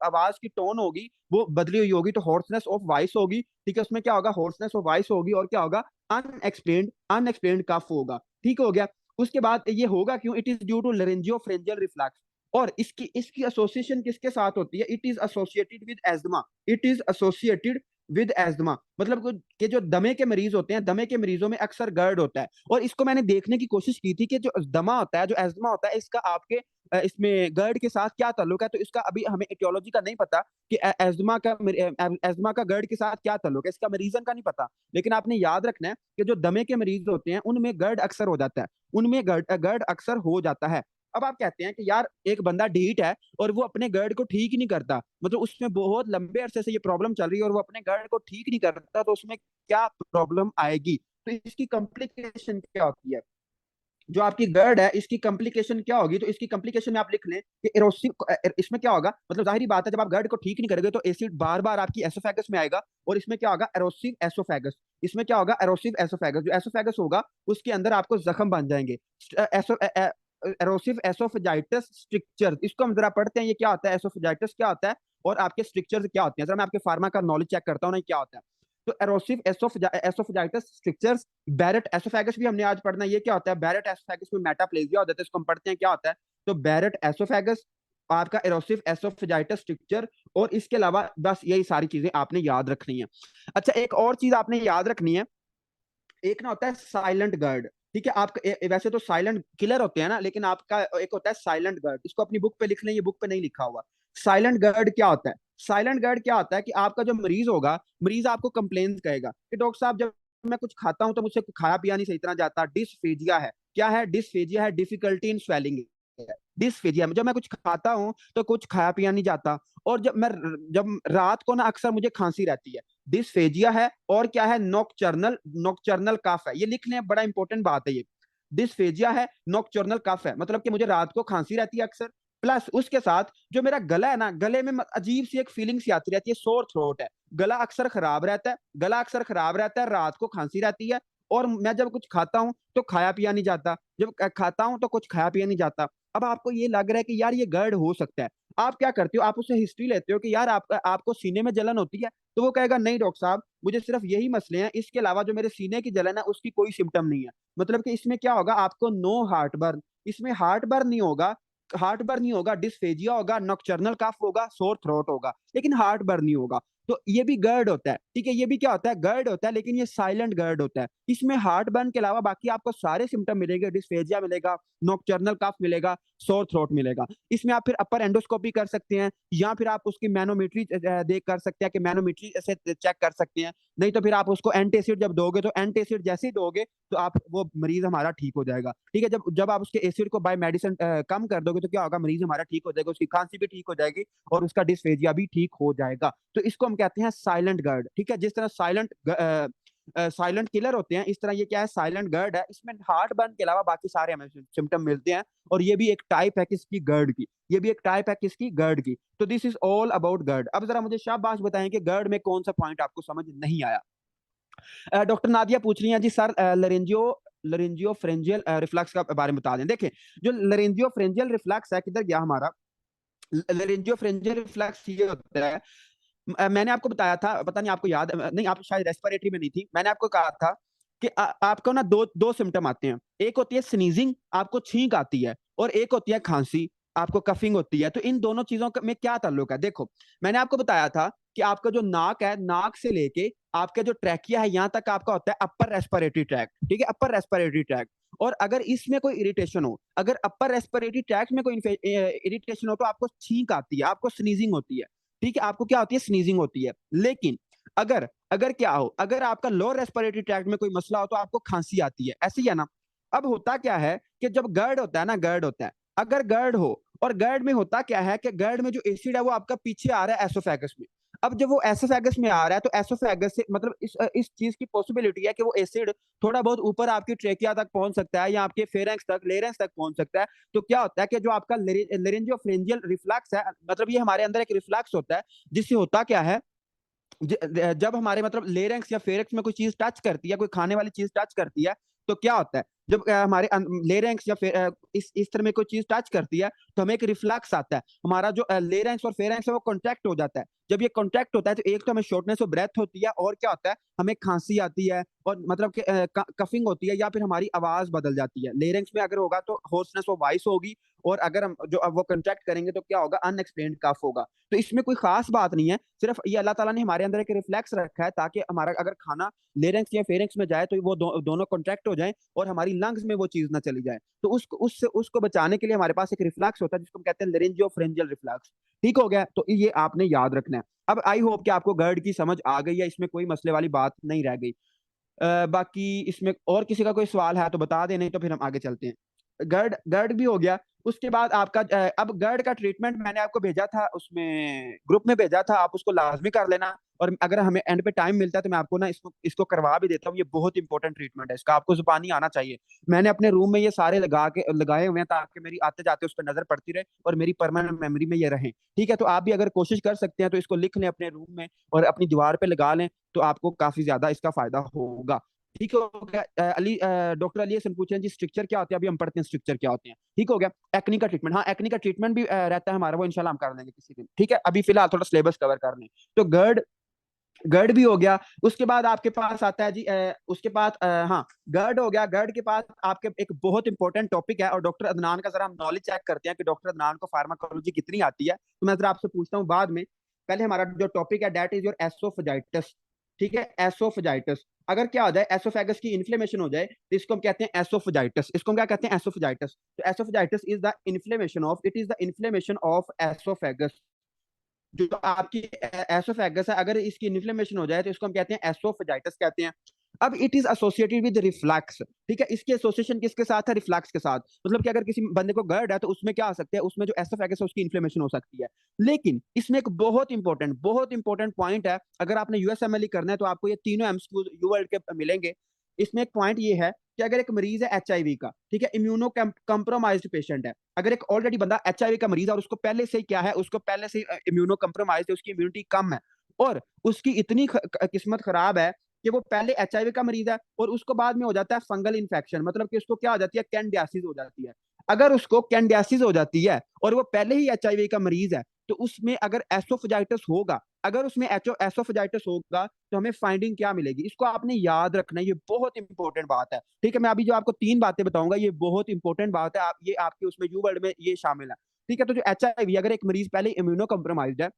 आवाज की टोन होगी वो बदली हुई होगी, तो हॉर्सनेस ऑफ वॉइस होगी, ठीक है, उसमें क्या होगा, हॉर्सनेस ऑफ वॉइस होगी, और क्या होगा, अनएक्सप्लेन्ड, अनएक्सप्लेन्ड कफ होगा, ठीक हो गया। उसके बाद ये होगा क्यों, it is due to laryngopharyngeal reflux. और इसकी इसकी एसोसिएशन किसके साथ होती है, it is associated with asthma, it is associated with asthma, मतलब कि जो दमे के मरीज होते हैं, दमे के मरीजों में अक्सर गर्ड होता है। और इसको मैंने देखने की कोशिश की थी कि जो दमा होता है, जो एस्थमा होता है, इसका आपके इसमें गर्ड के साथ क्या ताल्लुक है, तो इसका अभी हमें एटियोलॉजी का नहीं पता कि एस्थमा का गर्ड के साथ क्या ताल्लुक है, इसका रीजन का नहीं पता। लेकिन आपने याद रखना है कि जो दमे के मरीज होते हैं उनमें गर्ड अक्सर हो जाता है, उनमें गर्ड अक्सर हो जाता है। अब आप कहते हैं कि यार एक बंदा ढीठ है और वो अपने गर्ड को ठीक ही नहीं करता, मतलब उसमें बहुत लंबे अरसे से ये प्रॉब्लम चल रही है और वो अपने गर्ड को ठीक नहीं करता, तो उसमें क्या प्रॉब्लम आएगी, तो इसकी कॉम्प्लिकेशन क्या होती है, जो आपकी गर्ड है इसकी कॉम्प्लिकेशन क्या होगी, तो इसकी कॉम्प्लिकेशन में आप लिख लें कि एरोसिव, इसमें क्या होगा, मतलब जाहिर बात है जब आप गर्ड को ठीक नहीं करोगे तो एसिड बार बार आपकी एसोफेगस में आएगा, और इसमें क्या होगा, एरोसिव एसोफेगस, इसमें क्या होगा, एरोसिव एसोफेगस, जो एसोफेगस होगा उसके अंदर आपको जख्म बन जाएंगे। एरोसिव एसोफेजाइटिस स्ट्रिक्चर, इसको हम जरा पढ़ते हैं, ये क्या होता है, एसोफेजाइटिस क्या होता है और आपके स्ट्रिक्चर्स क्या होते हैं, जरा मैं आपके फार्मा का नॉलेज चेक करता हूँ ना क्या होता है। तो एरोसिव एसोफेजाइटिस स्ट्रिक्चर्स, बैरेट एसोफेगस भी हमने आज पढ़ना है, ये क्या होता है, बैरेट एसोफेगस में मेटाप्लेजिया हो जाता है, इसको हम पढ़ते हैं क्या होता है। तो बैरेट एसोफेगस, आपका एरोसिव एसोफेजाइटिस स्ट्रिक्चर, और इसके अलावा बस यही सारी चीजें आपने याद रखनी है। अच्छा, एक और चीज आपने याद रखनी है, एक ना होता है साइलेंट गर्ड, ठीक है, आप वैसे तो साइलेंट किलर होते हैं ना, लेकिन आपका एक होता है साइलेंट गर्ड, इसको अपनी बुक पे लिख लें, ये बुक पे नहीं लिखा हुआ। साइलेंट गर्ड क्या होता है, साइलेंट गर्ड क्या होता है कि आपका जो मरीज होगा, मरीज आपको कंप्लेन कहेगा कि डॉक्टर साहब जब मैं कुछ खाता हूं तो मुझसे खाया पिया नहीं सही तरह जाता, डिसफेजिया है, क्या है, डिसफेजिया है, डिफिकल्टी इन स्वेलिंग है, डिसफेजिया, जब मैं कुछ खाता हूं तो कुछ खाया पिया नहीं जाता, और जब रात को ना अक्सर मुझे खांसी रहती है, डिसफेजिया है, और क्या है, नॉकचर्नल, नॉकचर्नल कफ है, ये लिख लें, बड़ा इंपॉर्टेंट बात है ये। डिसफेजिया है, नॉकचर्नल कफ है, मतलब कि मुझे रात को खांसी रहती है अक्सर, प्लस उसके साथ जो मेरा गला है ना, गले में अजीब सी एक फीलिंग सी आती रहती है, सोर थ्रोट है, गला अक्सर खराब रहता है, गला अक्सर खराब रहता है, रात को खांसी रहती है, और मैं जब कुछ खाता हूं तो खाया पिया नहीं जाता, जब खाता हूं तो कुछ खाया पिया नहीं जाता। अब आपको ये लग रहा है कि यार ये गर्ड हो सकता है, आप क्या करते हो, आप उससे हिस्ट्री लेते हो कि यार आपको सीने में जलन होती है, तो वो कहेगा नहीं डॉक्टर साहब मुझे सिर्फ यही मसले हैं, इसके अलावा जो मेरे सीने की जलन है उसकी कोई सिम्टम नहीं है। मतलब कि इसमें क्या होगा, आपको नो हार्ट बर्न, इसमें हार्ट बर्न नहीं होगा, हार्ट बर्न नहीं होगा, डिस्फेजिया होगा, नॉकचर्नल कफ होगा, सोर थ्रोट होगा, लेकिन हार्ट बर्न नहीं होगा। तो ये भी गर्ड होता है, ठीक है, ये भी क्या होता है, गर्ड होता है, लेकिन ये साइलेंट गर्ड होता है। इसमें हार्ट बर्न के अलावा बाकी आपको सारे सिम्टम मिलेंगे, डिस्फेजिया मिलेगा, नॉकचर्नल कफ मिलेगा, सोर थ्रोट मिलेगा। इसमें आप फिर अपर एंडोस्कोपी कर सकते हैं, या फिर आप उसकी मैनोमेट्री देख कर सकते हैं कि मैनोमेट्री से चेक कर सकते हैं, नहीं तो फिर आप उसको एंटासिड जब दोगे, तो एंटासिड जैसे ही दोगे तो आप वो मरीज हमारा ठीक हो जाएगा, ठीक है। जब जब आप उसके एसिड को बाय मेडिसिन कम कर दोगे तो क्या होगा, मरीज हमारा ठीक हो जाएगा, उसकी खांसी भी ठीक हो जाएगी और उसका डिस्फेजिया भी ठीक हो जाएगा। तो इसको हम कहते हैं साइलेंट गर्ड, ठीक है, जिस तरह साइलेंट किलर होते हैं, इस तरह ये क्या है, साइलेंट गर्ड है, इसमें हार्ट बर्न के अलावा बाकी सारे हमें सिम्टम मिलते हैं, और ये भी एक टाइप है किसकी, गर्ड की, ये भी एक टाइप है किसकी, गर्ड की। तो दिस इज ऑल अबाउट गर्ड। अब जरा मुझे शाबाश बताएं कि गर्ड में कौन सा पॉइंट आपको समझ नहीं आया। डॉक्टर नादिया पूछ रही हैं जी सर, लरेंजियो फ्रेंजियल रिफ्लक्स का बारे में बता दें। देखें, जो लरेंजियो फ्रेंजियल रिफ्लक्स है, किधर गया हमारा, लेरिंजियोफ्रेंजियल रिफ्लक्स ये होता है, मैंने आपको बताया था, पता नहीं आपको याद नहीं, आप शायद रेस्पिरेटरी में नहीं थी, मैंने आपको कहा था कि आपको ना दो दो सिम्टम आते हैं। एक होती है स्नीजिंग, आपको छींक आती है, और एक होती है खांसी, आपको कफिंग होती है। तो इन दोनों चीजों में क्या ताल्लुक है? देखो, मैंने आपको बताया था कि आपका जो नाक है, नाक से लेके आपका जो ट्रैकिया है, यहाँ तक आपका होता है अपर रेस्पिरेटरी ट्रैक्ट, ठीक है, अपर रेस्पिरेटरी ट्रैक्ट। और अगर इसमें कोई इरिटेशन हो, अगर अपर रेस्पिरेटरी ट्रैक्ट में कोई इरिटेशन हो, तो आपको छींक आती है, आपको स्नीजिंग होती है, ठीक है, आपको क्या होती है, स्नीजिंग होती है। लेकिन अगर अगर क्या हो, अगर आपका लोअर रेस्पिरेटरी ट्रैक्ट में कोई मसला हो, तो आपको खांसी आती है, ऐसे ही है ना। अब होता क्या है कि जब गर्ड होता है ना, गर्ड होता है, अगर गर्ड हो, और गर्ड में होता क्या है कि गर्ड में जो एसिड है वो आपका पीछे आ रहा है एसोफेगस में। अब जब वो एसोफेगस में आ रहा है, तो एसोफेगस से मतलब इस चीज की पॉसिबिलिटी है कि वो एसिड थोड़ा बहुत ऊपर आपकी ट्रेकिया तक पहुंच सकता है, या आपके फेरेंक्स तक, लेरेंक्स तक पहुंच सकता है। तो क्या होता है कि जो आपका लेरिंजियोफ्रेंजियल रिफ्लक्स है, मतलब ये हमारे अंदर एक रिफ्लक्स होता है, जिससे होता क्या है, जब हमारे मतलब लेरेंक्स या फेरेंक्स में कोई चीज टच करती है, कोई खाने वाली चीज टच करती है, तो क्या होता है, जब हमारे लेरेंक्स या इस तरह में कोई चीज टच करती है, तो हमें एक रिफ्लक्स आता है, हमारा जो लेरेंक्स और फेरेंक्स है वो कॉन्ट्रैक्ट हो जाता है। जब ये कॉन्ट्रैक्ट होता है, तो एक तो हमें शॉर्टनेस ऑफ ब्रेथ होती है, और क्या होता है, हमें खांसी आती है, और मतलब कि कफिंग होती है, या फिर हमारी आवाज बदल जाती है। लेरेंक्स में अगर होगा तो होर्सनेस ऑफ वॉइस होगी, और अगर हम जो अब वो कॉन्ट्रैक्ट करेंगे तो क्या होगा, अनएक्सप्लेन्ड कफ होगा। तो इसमें कोई खास बात नहीं है, सिर्फ ये अल्लाह ताला ने हमारे अंदर एक रिफ्लेक्स रखा है, ताकि हमारा अगर खाना लेरेंक्स या फेरेंक्स में जाए, तो वो दोनों कॉन्ट्रैक्ट हो जाए, और हमारी लंग्स में वो चीज ना चली जाए। तो उसको बचाने के लिए हमारे पास एक रिफ्लेक्स होता है, जिसको हम कहते हैं लेरिंजियोफ्रेंजियल रिफ्लेक्स। ठीक हो गया, तो ये आपने याद रखना है। अब आई होप कि आपको गर्ड की समझ आ गई है, इसमें कोई मसले वाली बात नहीं रह गई। बाकी इसमें और किसी का कोई सवाल है तो बता दें, नहीं तो फिर हम आगे चलते हैं। गर्ड गर्ड भी हो गया। उसके बाद आपका अब गर्ड का ट्रीटमेंट मैंने आपको भेजा था, उसमें ग्रुप में भेजा था, आप उसको लाजमी कर लेना। और अगर हमें एंड पे टाइम मिलता है, तो मैं आपको ना इसको इसको करवा भी देता हूँ। ये बहुत इंपॉर्टेंट ट्रीटमेंट है, इसका आपको जुबानी आना चाहिए। मैंने अपने रूम में ये सारे लगाए हुए हैं, ताकि मेरी आते जाते उस पर नजर पड़ती रहे, और मेरी परमानेंट मेमोरी में ये रहे। ठीक है, तो आप भी अगर कोशिश कर सकते हैं, तो इसको लिख लें अपने रूम में, और अपनी दीवार पे लगा लें, तो आपको काफी ज्यादा इसका फायदा होगा। ठीक हो गया। डॉक्टर अली हसन पूछ रहे हैं जी, स्ट्रक्चर क्या होते हैं? अभी हम पढ़ते हैं स्ट्रक्चर क्या होते हैं। ठीक हो गया। एक्नी का ट्रीटमेंट, हाँ एक्नी का ट्रीटमेंट भी रहता है हमारा, वो इंशाल्लाह हम कर लेंगे किसी दिन। ठीक है, अभी फिलहाल थोड़ा सिलेबस कवर कर लें। तो गर्ड गर्ड भी हो गया। उसके बाद आपके पास आता है जी उसके बाद हाँ, गर्ड हो गया। गर्ड के पास आपके एक बहुत इंपॉर्टेंट टॉपिक है, और डॉक्टर अदनान का जरा हम नॉलेज चेक करते हैं कि डॉक्टर अदनान को फार्माकोलॉजी कितनी आती है। तो मैं जरा आपसे पूछता हूँ बाद में। पहले हमारा जो टॉपिक है, दैट इज योर एसोफेजाइटिस। ठीक है, एसोफेजाइटिस। अगर क्या हो जाए, एसोफेगस की इन्फ्लेमेशन हो जाए, तो इसको हम कहते हैं एसोफेजाइटिस। इसको हम क्या कहते हैं? एसोफेजाइटिस। तो oesophagitis is the inflammation of, it is the inflammation of oesophagus. जो आपकी एसोफेगस है, अगर इसकी इन्फ्लेमेशन हो जाए, तो इसको हम कहते हैं एसोफेजाइटिस कहते हैं। अब it is associated with reflux. ठीक है, इसकी एसोसिएशन किसके साथ है? रिफ्लक्स के साथ। मतलब कि अगर किसी बंदे को गर्ड है, तो उसमें क्या आ सकता है, उसमें जो एसोफेगस है उसकी इन्फ्लेमेशन हो सकती है। लेकिन इसमें एक बहुत इंपॉर्टेंट पॉइंट है। अगर आपने यूएसएमएलई करना है, तो आपको ये तीनों एमसीक्यू यू वर्ल्ड के मिलेंगे। इसमें एक पॉइंट ये है कि अगर एक मरीज है एचआईवी का, ठीक है, इम्यूनो कंप्रोमाइज्ड पेशेंट है, अगर एक ऑलरेडी बंदा एचआईवी का मरीज है, और उसको पहले से क्या है, उसको पहले से इम्यूनो कंप्रोमाइज है, उसकी इम्यूनिटी कम है, और उसकी इतनी किस्मत खराब है कि वो पहले एचआईवी का मरीज है, और उसको बाद में हो जाता है फंगल इन्फेक्शन, मतलब कि उसको क्या हो जाती है, कैंडियासिस हो जाती है। अगर उसको कैंडियासिस हो जाती है, और वो पहले ही एचआईवी का मरीज है, तो उसमें अगर एसोफेजाइटिस होगा, अगर उसमें एसोफेजाइटिस होगा, तो हमें फाइंडिंग क्या मिलेगी? इसको आपने याद रखना है, ये बहुत इंपॉर्टेंट बात है। ठीक है, मैं अभी जो आपको तीन बातें बताऊंगा, ये बहुत इंपॉर्टेंट बात है, ये आपके उसमें यू वर्ड में ये शामिल है। ठीक है, तो जो एचआईवी, अगर एक मरीज पहले इम्यूनो कॉम्प्रोमाइज्ड है,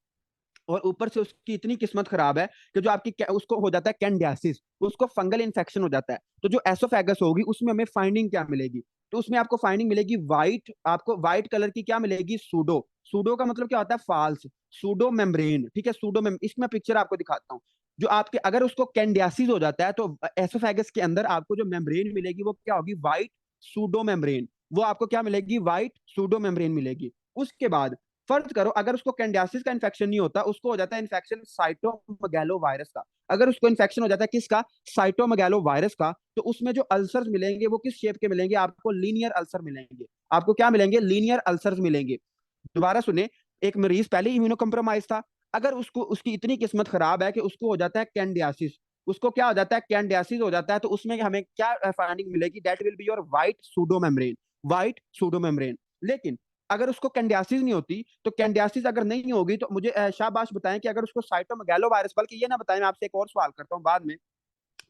और ऊपर से उसकी इतनी किस्मत खराब है कि जो आपकी उसको हो जाता है कैंडियासिस, उसको फंगल इन्फेक्शन हो जाता है, तो जो एसोफेगस होगी, उसमें हमें फाइंडिंग क्या मिलेगी? तो उसमें आपको फाइंडिंग मिलेगी वाइट, आपको व्हाइट कलर की क्या मिलेगी? सूडो। सूडो का मतलब क्या होता है? फाल्स। Pseudo membrane. ठीक है, सूडो इसमें पिक्चर आपको दिखाता हूँ। जो आपके अगर उसको कैंडियासिस हो जाता है, तो एसोफेगस के अंदर आपको जो मेम्ब्रेन मिलेगी, वो क्या होगी? White pseudo membrane. वो आपको क्या मिलेगी? व्हाइट सूडो मेम्ब्रेन मिलेगी। उसके बाद फर्ज करो, अगर उसको कैंडियासिस का इन्फेक्शन नहीं होता, उसको हो जाता है इन्फेक्शन साइटोमेगालो वायरस का। अगर उसको इन्फेक्शन हो जाता है किसका? साइटोमेगालो वायरस का। तो उसमें जो अल्सर्स मिलेंगे, वो किस शेप के मिलेंगे? आपको लीनियर अल्सर मिलेंगे। आपको क्या मिलेंगे? लीनियर अल्सर्स मिलेंगे। दोबारा सुने, एक मरीज पहले इम्यूनो कम्प्रोमाइज था, अगर उसको उसकी इतनी किस्मत खराब है कि उसको हो जाता है कैंडियासिस, उसको क्या हो जाता है? कैंडियासिस हो जाता है, तो उसमें हमें क्या फाइंडिंग मिलेगी? That will be your white pseudo membrane. White pseudo membrane. लेकिन अगर उसको कैंडियासिस नहीं होती, तो कैंडियासिस अगर नहीं होगी तो मुझे शाबाश बताएं कि अगर उसको साइटोमेगालो वायरस, बल्कि ये ना बताएं, मैं आपसे एक और सवाल करता हूँ बाद में,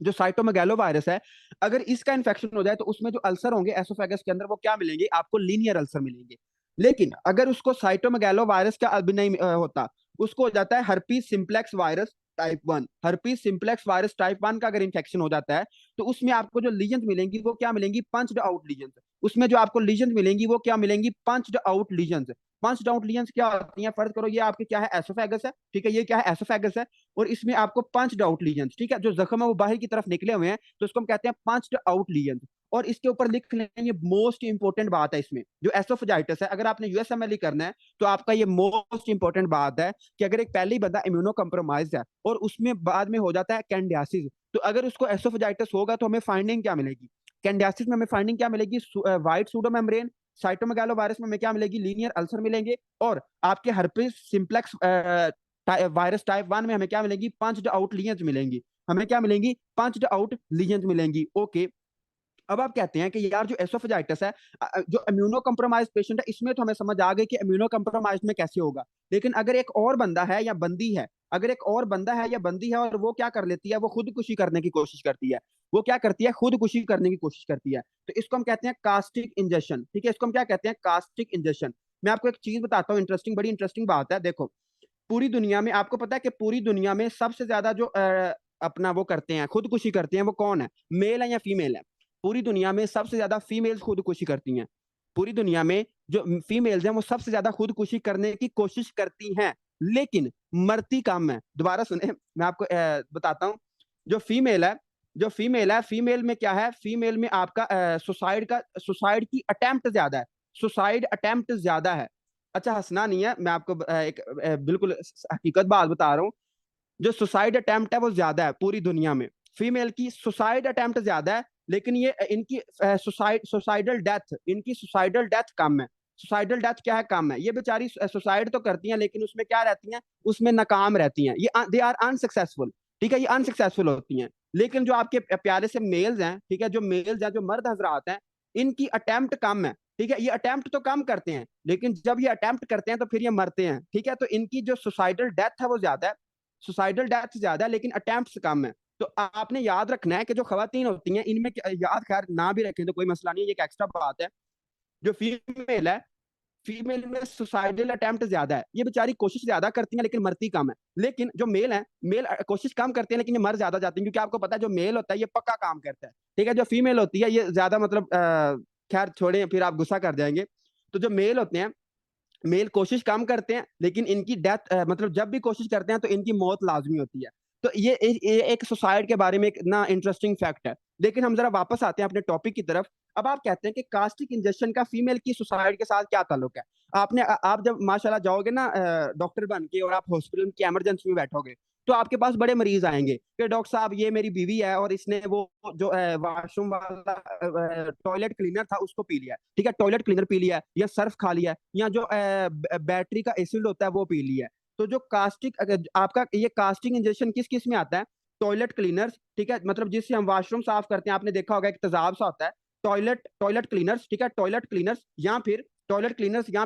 जो साइटोमेगालो वायरस है, अगर इसका इन्फेक्शन हो जाए तो उसमें जो अल्सर होंगे एसोफेगस के अंदर वो क्या मिलेंगे आपको? लीनियर अल्सर मिलेंगे। लेकिन अगर उसको साइटोमेगालो वायरस का अब नहीं होता, उसको हो जाता है herpes simplex virus type 1। Herpes simplex virus type 1 का अगर इन्फेक्शन हो जाता है, तो उसमें आपको जो लीजन मिलेंगी वो क्या मिलेंगी? Punched out lesion. उसमें जो आपको लीजन मिलेंगी वो क्या मिलेंगी? Punched out lesion. Punched out lesion क्या होती है? फर्ज करो ये आपके क्या है? एसोफेगस है, ठीक है, ये क्या है? एसोफेगस है, और इसमें आपको पंच्ड आउट लीजन, ठीक है, जो जख्म है वो बाहर की तरफ निकले हुए हैं, तो इसको हम कहते हैं पंच्ड आउट लीजन। और इसके ऊपर लिख लें, ये मोस्ट इंपोर्टेंट बात है इसमें, जो एसोफेजाइटिस है, अगर आपने यूएसएमएल करना है तो आपका ये मोस्ट इंपोर्टेंट बात है कि अगर एक पहले ही बंदा इम्यूनो कम्प्रोमाइज है और उसमें बाद में हो जाता है कैंडियासिस, तो अगर उसको एसोफेजाइटिस होगा तो हमें फाइंडिंग क्या मिलेगी? कैंडियासिस में हमें फाइंडिंग क्या मिलेगी? White pseudo membrane. Cytomegalo virus में हमें क्या मिलेगी? लीनियर अल्सर मिलेंगे। और आपके हर्पिस सिंप्लेक्स वायरस टाइप 1 में हमें क्या मिलेगी? पंच्ड आउट लीजन्स मिलेंगी। हमें क्या मिलेंगी? पंच्ड आउट लीजन्स मिलेंगी। ओके, अब आप कहते हैं कि यार जो एसोफेजाइटिस है, जो इम्यूनो कम्प्रोमाइज पेशेंट है, इसमें तो हमें समझ आ गई कि इम्यूनो कम्प्रोमाइज में कैसे होगा। लेकिन अगर एक और बंदा है या बंदी है, अगर एक और बंदा है या बंदी है और वो क्या कर लेती है? वो खुदकुशी करने की कोशिश करती है। वो क्या करती है? खुदकुशी करने की कोशिश करती है। तो इसको हम कहते हैं कास्टिक इंजेक्शन, ठीक है, इसको हम क्या कहते हैं? Caustic injection. मैं आपको एक चीज बताता हूँ, इंटरेस्टिंग, बड़ी इंटरेस्टिंग बात है। देखो, पूरी दुनिया में आपको पता है कि पूरी दुनिया में सबसे ज्यादा जो अपना वो करते हैं, खुदकुशी करते हैं, वो कौन है? मेल है या फीमेल है? पूरी दुनिया में सबसे ज्यादा फीमेल्स खुदकुशी करती हैं। पूरी दुनिया में जो फीमेल्स हैं वो सबसे ज्यादा खुदकुशी करने की कोशिश करती हैं, लेकिन मरती कम है। दोबारा सुने, मैं आपको बताता हूँ। जो फीमेल है, जो फीमेल है, फीमेल में क्या है? फीमेल में आपका सुसाइड की अटेम्प्ट ज्यादा है। सुसाइड अटेम्प्ट ज्यादा है। अच्छा, हंसना नहीं है, मैं आपको एक बिल्कुल हकीकत बात बता रहा हूँ। जो सुसाइड अटेम्प्ट है वो ज्यादा है पूरी दुनिया में। फीमेल की सुसाइड अटेम्प्ट ज्यादा है, लेकिन ये इनकी सुसाइडल डेथ कम है। सुसाइडल डेथ क्या है? कम है। ये बेचारी सुसाइड तो करती हैं, लेकिन उसमें क्या रहती हैं? उसमें नाकाम रहती हैं। ये दे आर अनसक्सेसफुल, ठीक है, ये अनसक्सेसफुल होती हैं। लेकिन जो आपके प्यारे से मेल्स हैं, ठीक है, जो मेल्स हैं, जो मर्द हजरात हैं, इनकी अटेम्प्ट कम है, ठीक है, ये अटेम्प्ट तो कम करते हैं, लेकिन जब ये अटेम्प्ट करते हैं तो फिर ये मरते हैं, ठीक है। तो इनकी जो सुसाइडल डेथ है वो ज्यादा है, सुसाइडल डेथ ज्यादा है, लेकिन अटेम्प्ट कम है। तो आपने याद रखना है कि जो खवातीन होती हैं इनमें याद, खैर ना भी रखें तो कोई मसला नहीं है, ये एक एक्स्ट्रा बात है। जो फीमेल है, फीमेल में सुसाइडल अटेम्प्ट ज्यादा है, ये बेचारी कोशिश ज्यादा करती हैं लेकिन मरती कम है। लेकिन जो मेल है, मेल कोशिश कम करते हैं लेकिन ये मर ज्यादा जाती हैं, क्योंकि आपको पता है जो मेल होता है ये पक्का काम करता है, ठीक है। जो फीमेल होती है ये ज्यादा मतलब खैर छोड़े, फिर आप गुस्सा कर जाएंगे। तो जो मेल होते हैं, मेल कोशिश कम करते हैं, लेकिन इनकी डेथ मतलब जब भी कोशिश करते हैं तो इनकी मौत लाजमी होती है। तो ये एक सुसाइड के बारे में एक ना इंटरेस्टिंग फैक्ट है। लेकिन हम जरा वापस आते हैं अपने टॉपिक की तरफ। अब आप कहते हैं कि कास्टिक इंजेक्शन का फीमेल की सुसाइड के साथ क्या ताल्लुक है? आप जब माशाल्लाह जाओगे ना डॉक्टर बन के, और आप हॉस्पिटल की इमरजेंसी में बैठोगे, तो आपके पास बड़े मरीज आएंगे कि डॉक्टर साहब ये मेरी बीवी है और इसने वो जो वॉशरूम वाला टॉयलेट क्लीनर था उसको पी लिया, ठीक है, टॉयलेट क्लीनर पी लिया, या सर्फ खा लिया, या जो बैटरी का एसिड होता है वो पी लिया। तो जो कास्टिक आपका ये कास्टिक इंजेक्शन किस किस में आता है? टॉयलेट क्लीनर्स, ठीक है, मतलब जिससे हम वॉशरूम साफ करते हैं, आपने देखा होगा एक तेजाब सा होता है, टॉयलेट क्लीनर्स, ठीक है, टॉयलेट क्लीनर्स, या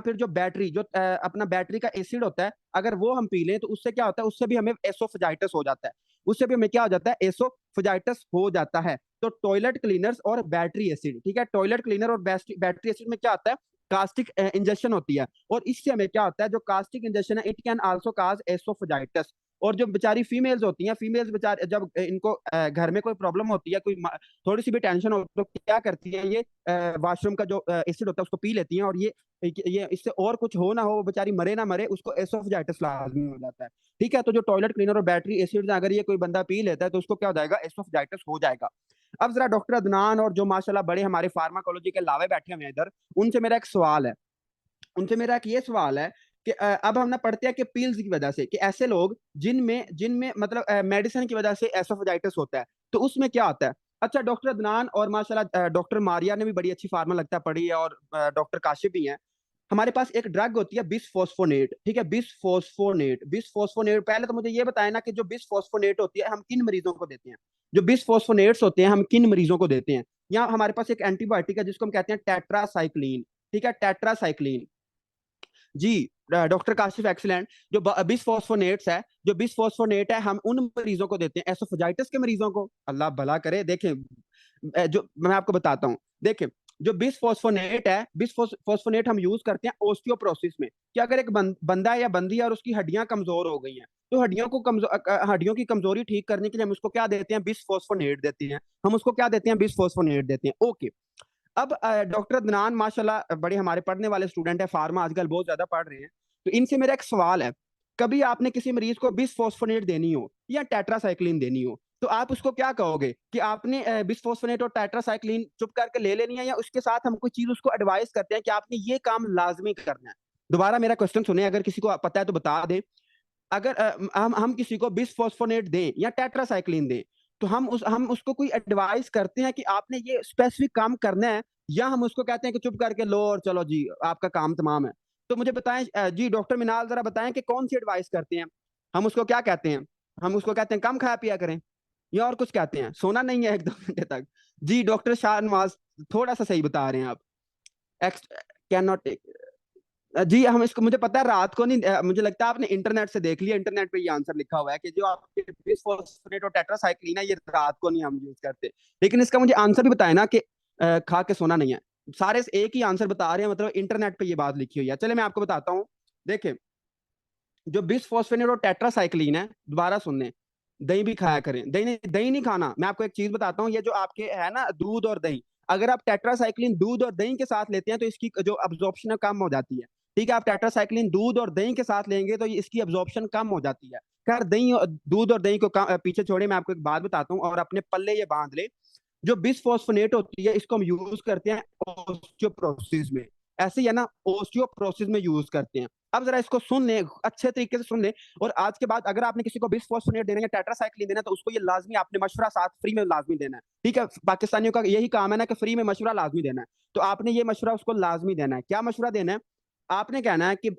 फिर जो बैटरी, जो अपना बैटरी का एसिड होता है, अगर वो हम पी लें तो उससे क्या होता है? उससे भी हमें एसोफेजाइटिस हो जाता है। उससे भी हमें क्या हो जाता है? एसोफेजाइटिस हो जाता है। तो टॉयलेट क्लीनर्स और बैटरी एसिड, ठीक है, टॉयलेट क्लीनर और बैटरी एसिड में क्या आता है? कास्टिक इंजेक्शन होती है। और इससे हमें क्या होता है? जो कास्टिक इंजेक्शन है, इट कैन आल्सो काज एसोफेजाइटिस। और जो बेचारी फीमेल्स होती हैं, फीमेल्स बेचारे जब इनको घर में कोई प्रॉब्लम होती है, कोई थोड़ी सी भी टेंशन हो, तो क्या करती है? ये वॉशरूम का जो एसिड होता है उसको पी लेती हैं, और ये इससे और कुछ हो ना हो, वो बेचारी मरे ना मरे, उसको एसोफेजाइटिस लाजमी हो जाता है, ठीक है। तो जो टॉयलेट क्लीनर और बैटरी एसिड अगर ये कोई बंदा पी लेता है तो उसको क्या हो जाएगा? एसोफेजाइटिस हो जाएगा। अब जरा डॉक्टर अदनान और जो माशाल्लाह बड़े हमारे फार्माकोलॉजी के लावे बैठे हुए हैं इधर, उनसे मेरा एक सवाल है, उनसे मेरा एक ये सवाल है कि अब हम ना पढ़ते हैं कि पील्स की वजह से, कि ऐसे लोग जिनमें जिनमें मतलब मेडिसिन की वजह से एसोफेजाइटिस होता है, तो उसमें क्या होता है? अच्छा, डॉक्टर अदनान और माशाल्लाह डॉक्टर मारिया ने भी बड़ी अच्छी फार्मा लगता है पढ़ी है, और डॉक्टर काशिफ भी हैं। हमारे पास एक ड्रग होती है बिसफॉस्फोनेट, ठीक है, बिसफॉस्फोनेट। पहले तो मुझे ये बताया ना कि जो बिसफॉस्फोनेट होती है हम किन मरीजों को देते हैं? जो बिसफॉस्फोनेट्स होते हैं हम किन मरीजों को देते हैं? यहाँ हमारे पास एक एंटीबायोटिक है जिसको हम कहते हैं टेट्रासाइक्लिन, ठीक है, टेट्रासाइक्लिन। जी डॉक्टर काशिफ एक्सीलेंट। जो बिसफॉस्फोनेट्स है, जो बिसफॉस्फोनेट है, हम उन मरीजों को देते हैं, एसोफेजाइटिस के मरीजों को, अल्लाह भला करे। देखें, जो मैं आपको बताता हूँ, देखें, जो बिसफॉस्फोनेट है, बिसफॉस्फोनेट हम यूज करते हैं ओस्टियोप्रोसिस में, कि अगर एक बंदा या बंदी है और उसकी हड्डियां कमजोर हो गई हैं, तो हड्डियों की कमजोरी ठीक करने के लिए हम उसको क्या देते हैं, बिसफॉस्फोनेट देते हैं। हम उसको क्या देते हैं, बिसफॉस्फोनेट देते हैं। ओके। अब डॉक्टर अदनान माशाल्लाह बड़े हमारे पढ़ने वाले स्टूडेंट है, फार्मा आजकल बहुत ज्यादा पढ़ रहे हैं, तो इनसे मेरा एक सवाल है, कभी आपने किसी मरीज को बिसफॉस्फोनेट देनी हो या टेट्रासाइक्लिन देनी हो, तो आप उसको क्या कहोगे कि आपने बिसफॉस्फोनेट और टेट्रासाइक्लिन चुप करके ले लेनी है, या उसके साथ हम कोई चीज उसको एडवाइस करते हैं कि आपने ये काम लाजमी करना है? दोबारा मेरा क्वेश्चन सुने, अगर किसी को पता है तो बता दें। अगर हम किसी को बिसफॉस्फोनेट दें या टेट्रासाइक्लिन दें, तो हम उसको कोई एडवाइस करते हैं कि आपने ये स्पेसिफिक काम करना है, या हम उसको कहते हैं कि चुप करके लो और चलो जी आपका काम तमाम है? तो मुझे बताएं जी डॉक्टर मिनाल, जरा बताएं कि कौन सी एडवाइस करते हैं? हम उसको क्या कहते हैं? हम उसको कहते हैं कम खाया पिया करें, या और कुछ कहते हैं, सोना नहीं है 1-2 घंटे तक? जी डॉक्टर शाहनवाज, थोड़ा सा सही बता रहे हैं आप। X can not take. जी हम इसको, मुझे पता है रात को नहीं, मुझे लगता है आपने इंटरनेट से देख लिया, इंटरनेट पे ये आंसर लिखा हुआ है कि जो आपके बिसफॉस्फोनेट और टेट्रासाइक्लिन है, ये रात को नहीं हम यूज करते। लेकिन इसका मुझे आंसर भी बताए ना कि खा के सोना नहीं है। सारे एक ही आंसर बता रहे हैं, मतलब इंटरनेट पे ये बात लिखी हुई है। चले मैं आपको बताता हूँ। देखिए, जो बिसफॉस्फोनेट और टेट्रासाइक्लिन है, दोबारा सुनने, दही भी खाया करें। दही नहीं खाना। मैं आपको एक चीज बताता हूँ, ये जो आपके है ना दूध और दही, अगर आप टेट्रासाइक्लिन दूध और दही के साथ लेते हैं तो इसकी जो अब्जॉर्प्शन है कम हो जाती है। ठीक है, आप टेट्रासाइक्लिन दूध और दही के साथ लेंगे तो इसकी अब्जॉर्प्शन कम हो जाती है। खैर, दूध और दही को पीछे छोड़े, मैं आपको एक बात बताता हूँ और अपने पल्ले ये बांध ले। जो बिसफॉस्फोनेट होती है, इसको हम यूज करते हैं ओस्टियोप्रोसिस में। ऐसे ही है ना, ओस्टियोप्रोसिस में यूज करते हैं। अब जरा इसको सुन ले, अच्छे तरीके से सुन ले। और आज के बाद अगर आपने किसी को बिसफॉस्फोनेट देना है या टेट्रासाइक्लिन देना है, तो उसको ये लाजमी आपने मशवरा साथ फ्री में लाजमी देना है। ठीक है, पाकिस्तानियों का यही काम है ना कि फ्री में मशवरा लाजमी देना है। तो आपने ये मशवरा उसको लाजमी देना है। क्या मशवरा देना है? आपने कहना है कि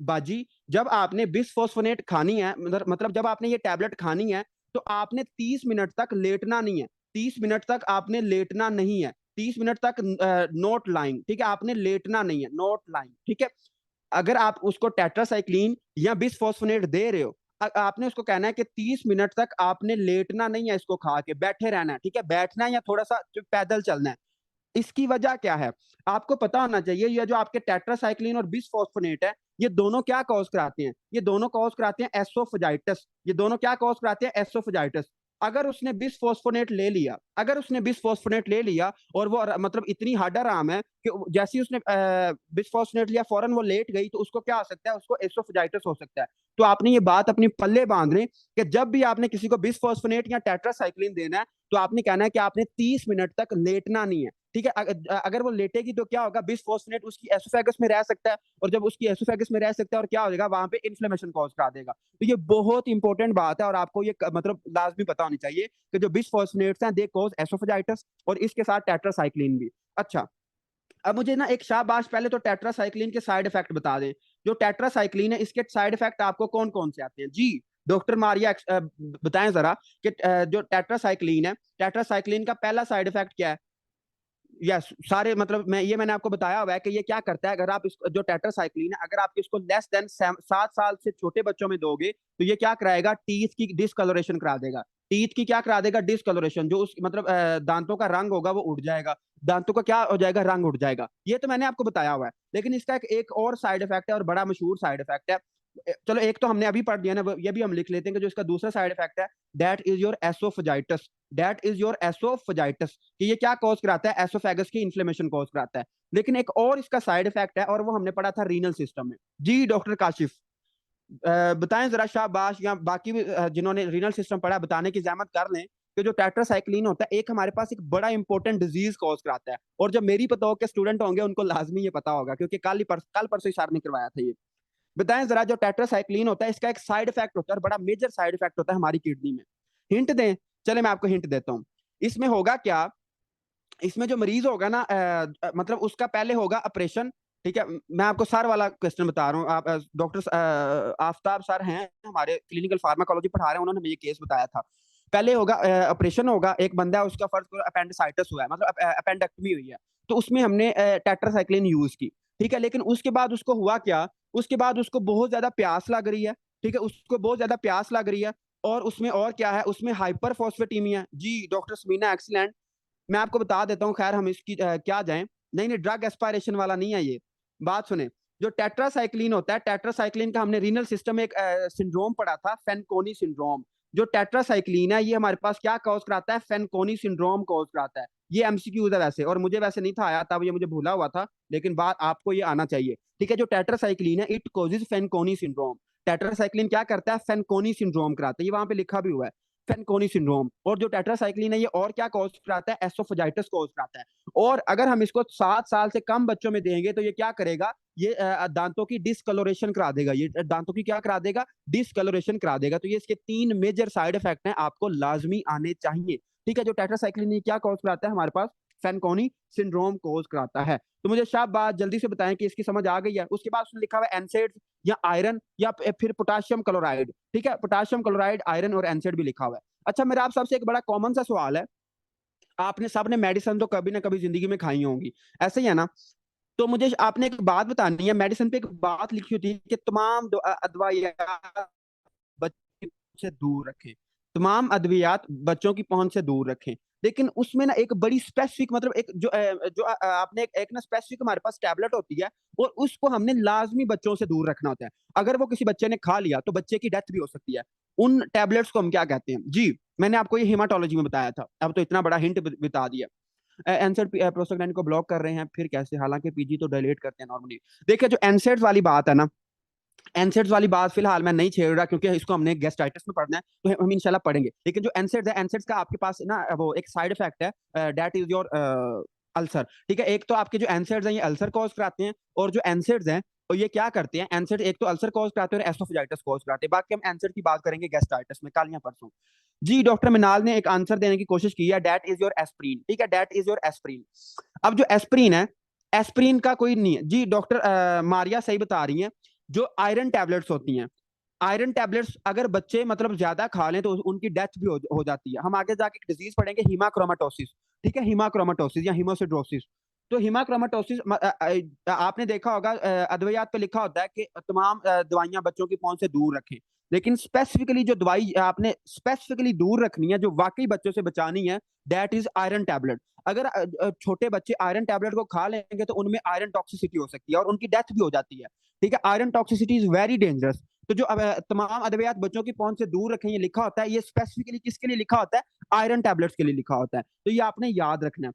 बाजी, जब आपने बिसफॉस्फोनेट खानी है, मतलब जब आपने ये टैबलेट खानी है, तो आपने 30 मिनट तक लेटना नहीं है। 30 मिनट तक आपने लेटना नहीं है। 30 मिनट तक नोट लाइंग। ठीक है, आपने लेटना नहीं है, नोट लाइंग। ठीक है। अगर आप उसको टेट्रासाइक्लिन या बिसफॉस्फोनेट दे रहे हो, आपने उसको कहना है कि 30 मिनट तक आपने लेटना नहीं है, इसको खा के बैठे रहना है। ठीक है, बैठना है या थोड़ा सा पैदल चलना है। इसकी वजह क्या है? आपको पता होना चाहिए, ये जो आपके टेट्रासाइक्लिन और बिसफॉस्फोनेट है, ये दोनों क्या कॉज कराते हैं? ये दोनों कॉज कराते हैं एसोफेजाइटिस। ये दोनों क्या कॉज कराते हैं? एसोफेजाइटिस। अगर उसने बिसफॉस्फोनेट ले लिया और वो मतलब इतनी हड्डा राम है कि जैसे ही उसने बिसफॉस्फोनेट लिया फौरन वो लेट गई, तो उसको क्या हो सकता है? उसको एसोफेजाइटिस हो सकता है। तो आपने ये बात अपनी पल्ले बांध लें कि जब भी आपने किसी को बिसफॉस्फोनेट या टेट्रासाइक्लिन देना है, तो आपने कहना है कि आपने 30 मिनट तक लेटना नहीं है। ठीक है, अगर वो लेटेगी तो क्या होगा? बिसफॉस्फोनेट उसकी एसोफेगस में रह सकता है, और जब उसकी एसोफेगस में रह सकता है और क्या हो जाएगा, वहां पे इन्फ्लेमेशन कॉज करा देगा। तो ये बहुत इंपॉर्टेंट बात है, और आपको ये मतलब लाजमी पता होनी चाहिए कि जो बिसफॉस्फोनेट्स हैं, दे कॉज एसोफेजाइटिस, और इसके साथ टेट्रासाइक्लिन भी। अच्छा, अब मुझे ना एक शाबाश, पहले तो टेट्रासाइक्लिन के साइड इफेक्ट बता दें। जो टेट्रासाइक्लिन है, इसके साइड इफेक्ट आपको कौन कौन से आते हैं? जी डॉक्टर मारिया, बताएं जरा कि जो टेट्रासाइक्लिन है, टेट्रासाइक्लिन का पहला साइड इफेक्ट क्या है? यस, सारे मतलब मैंने आपको बताया हुआ है कि ये क्या करता है। अगर आप इसको, जो टेट्रासाइक्लिन है, अगर आप इसको लेस देन 7 साल से छोटे बच्चों में दोगे, तो ये क्या कराएगा? टीथ की डिसकलोरेशन करा देगा। टीथ की क्या करा देगा? डिसकलोरेशन। जो उस मतलब दांतों का रंग होगा वो उड़ जाएगा। दांतों का क्या हो जाएगा? रंग उड़ जाएगा। ये तो मैंने आपको बताया हुआ है। लेकिन इसका एक और साइड इफेक्ट है, और बड़ा मशहूर साइड इफेक्ट है। चलो, एक तो हमने अभी पढ़ दिया ना, ये भी हम लिख लेते हैं कि जो इसका दूसरा साइड इफेक्ट है, that is your oesophagitis. That is your oesophagitis, कि ये क्या कॉज कराता है? एसोफेगस की इन्फ्लेमेशन कॉज कराता है। लेकिन एक और इसका साइड इफेक्ट है, और वो हमने पढ़ा था रीनल सिस्टम में। जी डॉक्टर काशिफ, बताएं जरा, शाबाश, या बाकी भी जिन्होंने रीनल सिस्टम पढ़ा, बताने की जहमत कर लें कि जो टेट्रासाइक्लिन होता है, एक हमारे पास एक बड़ा इंपॉर्टेंट डिजीज कॉज कराता है। और जब मेरी पता हो के स्टूडेंट होंगे, उनको लाजमी ये पता होगा, क्योंकि कल परसों ही सर ने करवाया था ये। बताएं जरा, जो टेट्रासाइक्लिन होता है, इसका एक साइड इफेक्ट होता है, और बड़ा मेजर साइड इफेक्ट होता है हमारी किडनी में। हिंट दें? चले मैं आपको हिंट देता हूँ। इसमें होगा क्या? इसमें जो मरीज होगा ना, मतलब उसका पहले होगा ऑपरेशन। ठीक है, मैं आपको सर वाला क्वेश्चन बता रहा हूँ। आप डॉक्टर आफ्ताब सर हैं, हमारे क्लिनिकल फार्माकोलॉजी पढ़ा रहे हैं, उन्होंने मुझे केस बताया था। पहले होगा ऑपरेशन होगा, एक बंदा है, उसका फर्ज करो अपेंडिसाइटिस हुआ है, मतलब अपेंडेक्टमी हुई है, तो उसमें हमने टेट्रासाइक्लिन यूज की। ठीक है, लेकिन उसके बाद उसको हुआ क्या, उसके बाद उसको बहुत ज्यादा प्यास लग रही है, ठीक है, उसको बहुत ज्यादा प्यास लग रही है, और उसमें और क्या है, उसमें हाइपर फॉस्फेटीमिया। जी डॉक्टर समीना, एक्सीलेंट। मैं आपको बता देता हूँ, खैर हम इसकी क्या जाएं, नहीं नहीं, ड्रग एस्पायरेशन वाला नहीं है ये। बात सुने, जो टेट्रासाइक्लिन होता है, टेट्रासाइक्लिन का हमने रीनल सिस्टम में एक सिंड्रोम पढ़ा था, फेनकोनी सिंड्रोम। जो टेट्रासाइक्लिन है ये हमारे पास क्या कॉज कराता है, फेनकोनी सिंड्रोम कॉज कराता है। ये एमसीक्यू है वैसे, और मुझे वैसे नहीं था आया, तब ये मुझे भूला हुआ था, लेकिन बात आपको ये आना चाहिए। ठीक है, जो टेट्रासाइक्लिन है इट कॉजेज फेनकोनी सिंड्रोम। टेट्रासाइक्लिन क्या करता है, फेनकोनी सिंड्रोम कराता है, ये वहां पे लिखा भी हुआ है, फेनकोनी सिंड्रोम। और जो टेट्रासाइक्लिन है ये और क्या कॉज कराता है, एसोफेजाइटिस कॉज कराता है। और अगर हम इसको 7 साल से कम बच्चों में देंगे तो ये क्या करेगा, ये दांतों की डिसकलोरेशन करा देगा, ये दांतों की क्या करा देगा, डिसकलोरेशन करा देगा। तो ये इसके 3 मेजर साइड इफेक्ट हैं, आपको लाजमी आने चाहिए। ठीक है, जो टेट्रासाइक्लिन क्या कॉज कराता है हमारे पास, फेनकोनी सिंड्रोम कॉज कराता है। तो मुझे शाबाश, जल्दी से बताएं कि इसकी समझ आ गई है। उसके बाद उसने लिखा हुआ है एनसेड या आयरन या फिर पोटाशियम क्लोराइड। ठीक है, पोटाशियम क्लोराइड, आयरन और एनसेड भी लिखा हुआ है। अच्छा, मेरा आप सबसे एक बड़ा कॉमन सा सवाल है, आपने सबने मेडिसिन तो कभी ना कभी जिंदगी में खाई होंगी, ऐसे ही है ना? तो मुझे आपने एक बात बतानी है, मेडिसिन पे एक बात लिखी होती है कि तमाम अदवायात बच्चे से दूर रखें, तमाम अद्वियात बच्चों की पहुंच से दूर रखें। लेकिन उसमें ना एक बड़ी स्पेसिफिक, मतलब एक आपने एक ना स्पेसिफिक हमारे पास टैबलेट होती है, और उसको हमने लाजमी बच्चों से दूर रखना होता है। अगर वो किसी बच्चे ने खा लिया तो बच्चे की डेथ भी हो सकती है। उन टैबलेट्स को हम क्या कहते हैं जी, मैंने आपको ये हेमाटोलॉजी में बताया था, अब तो इतना बड़ा हिंट बता दिया। एनसेड प्रोस्टाग्लैंडिन को ब्लॉक कर रहे हैं, फिर कैसे, हालांकि पीजी तो डिलीट करते हैं नॉर्मली। देखिए, जो एनसेड वाली बात है ना, एनसेड्स वाली बात फिलहाल मैं नहीं छेड़ रहा, क्योंकि इसको हमने गैस्ट्राइटिस में पढ़ना है, तो हम इंशाल्लाह पढ़ेंगे। लेकिन जो एनसेड्स है, एनसेड्स का आपके पास ना वो एक साइड इफेक्ट है, दैट इज योर अल्सर। ठीक है, एक तो आपके जो एनसेड्स हैं ये अल्सर कॉज कराते हैं, और जो एनसेड्स हैं तो ये क्या करते हैं, एनसेड एक तो अल्सर कॉज कराते हैं और एसोफेजाइटिस कॉज कराते हैं। बाकी हम एनसेड की बात करेंगे गैस्ट्राइटिस में कल या परसों। जी डॉक्टर मिनाल ने एक आंसर देने की कोशिश की है, दैट इज योर एस्प्रीन। ठीक है, दैट इज योर एस्प्रीन। अब जो एस्प्रीन है, एस्प्रीन का कोई नहीं है जी, डॉक्टर मारिया सही बता रही हैं। जो आयरन टैबलेट्स होती हैं, आयरन टैबलेट्स अगर बच्चे मतलब ज्यादा खा लें तो उनकी डेथ भी हो जाती है। हम आगे जाके एक डिजीज पढ़ेंगे, हीमाक्रोमाटोसिस। ठीक है, हीमाक्रोमाटोसिस या हीमोसिड्रोसिस। तो हीमाक्रोमाटोसिस आपने देखा होगा, अद्वियात पे लिखा होता है कि तमाम दवाइयां बच्चों की पहुंच से दूर रखें। लेकिन स्पेसिफिकली जो दवाई आपने स्पेसिफिकली दूर रखनी है, जो वाकई बच्चों से बचानी है, दैट इज आयरन टैबलेट। अगर छोटे बच्चे आयरन टैबलेट को खा लेंगे तो उनमें आयरन टॉक्सिसिटी हो सकती है और उनकी डेथ भी हो जाती है। ठीक है, iron toxicity is very dangerous. तो जो तमाम अद्वियात बच्चों की पहुंच से दूर रखें, ये लिखा होता है, ये स्पेसिफिकली किसके लिए लिखा होता है, आयरन टैबलेट्स के लिए लिखा होता है। तो ये आपने याद रखना है।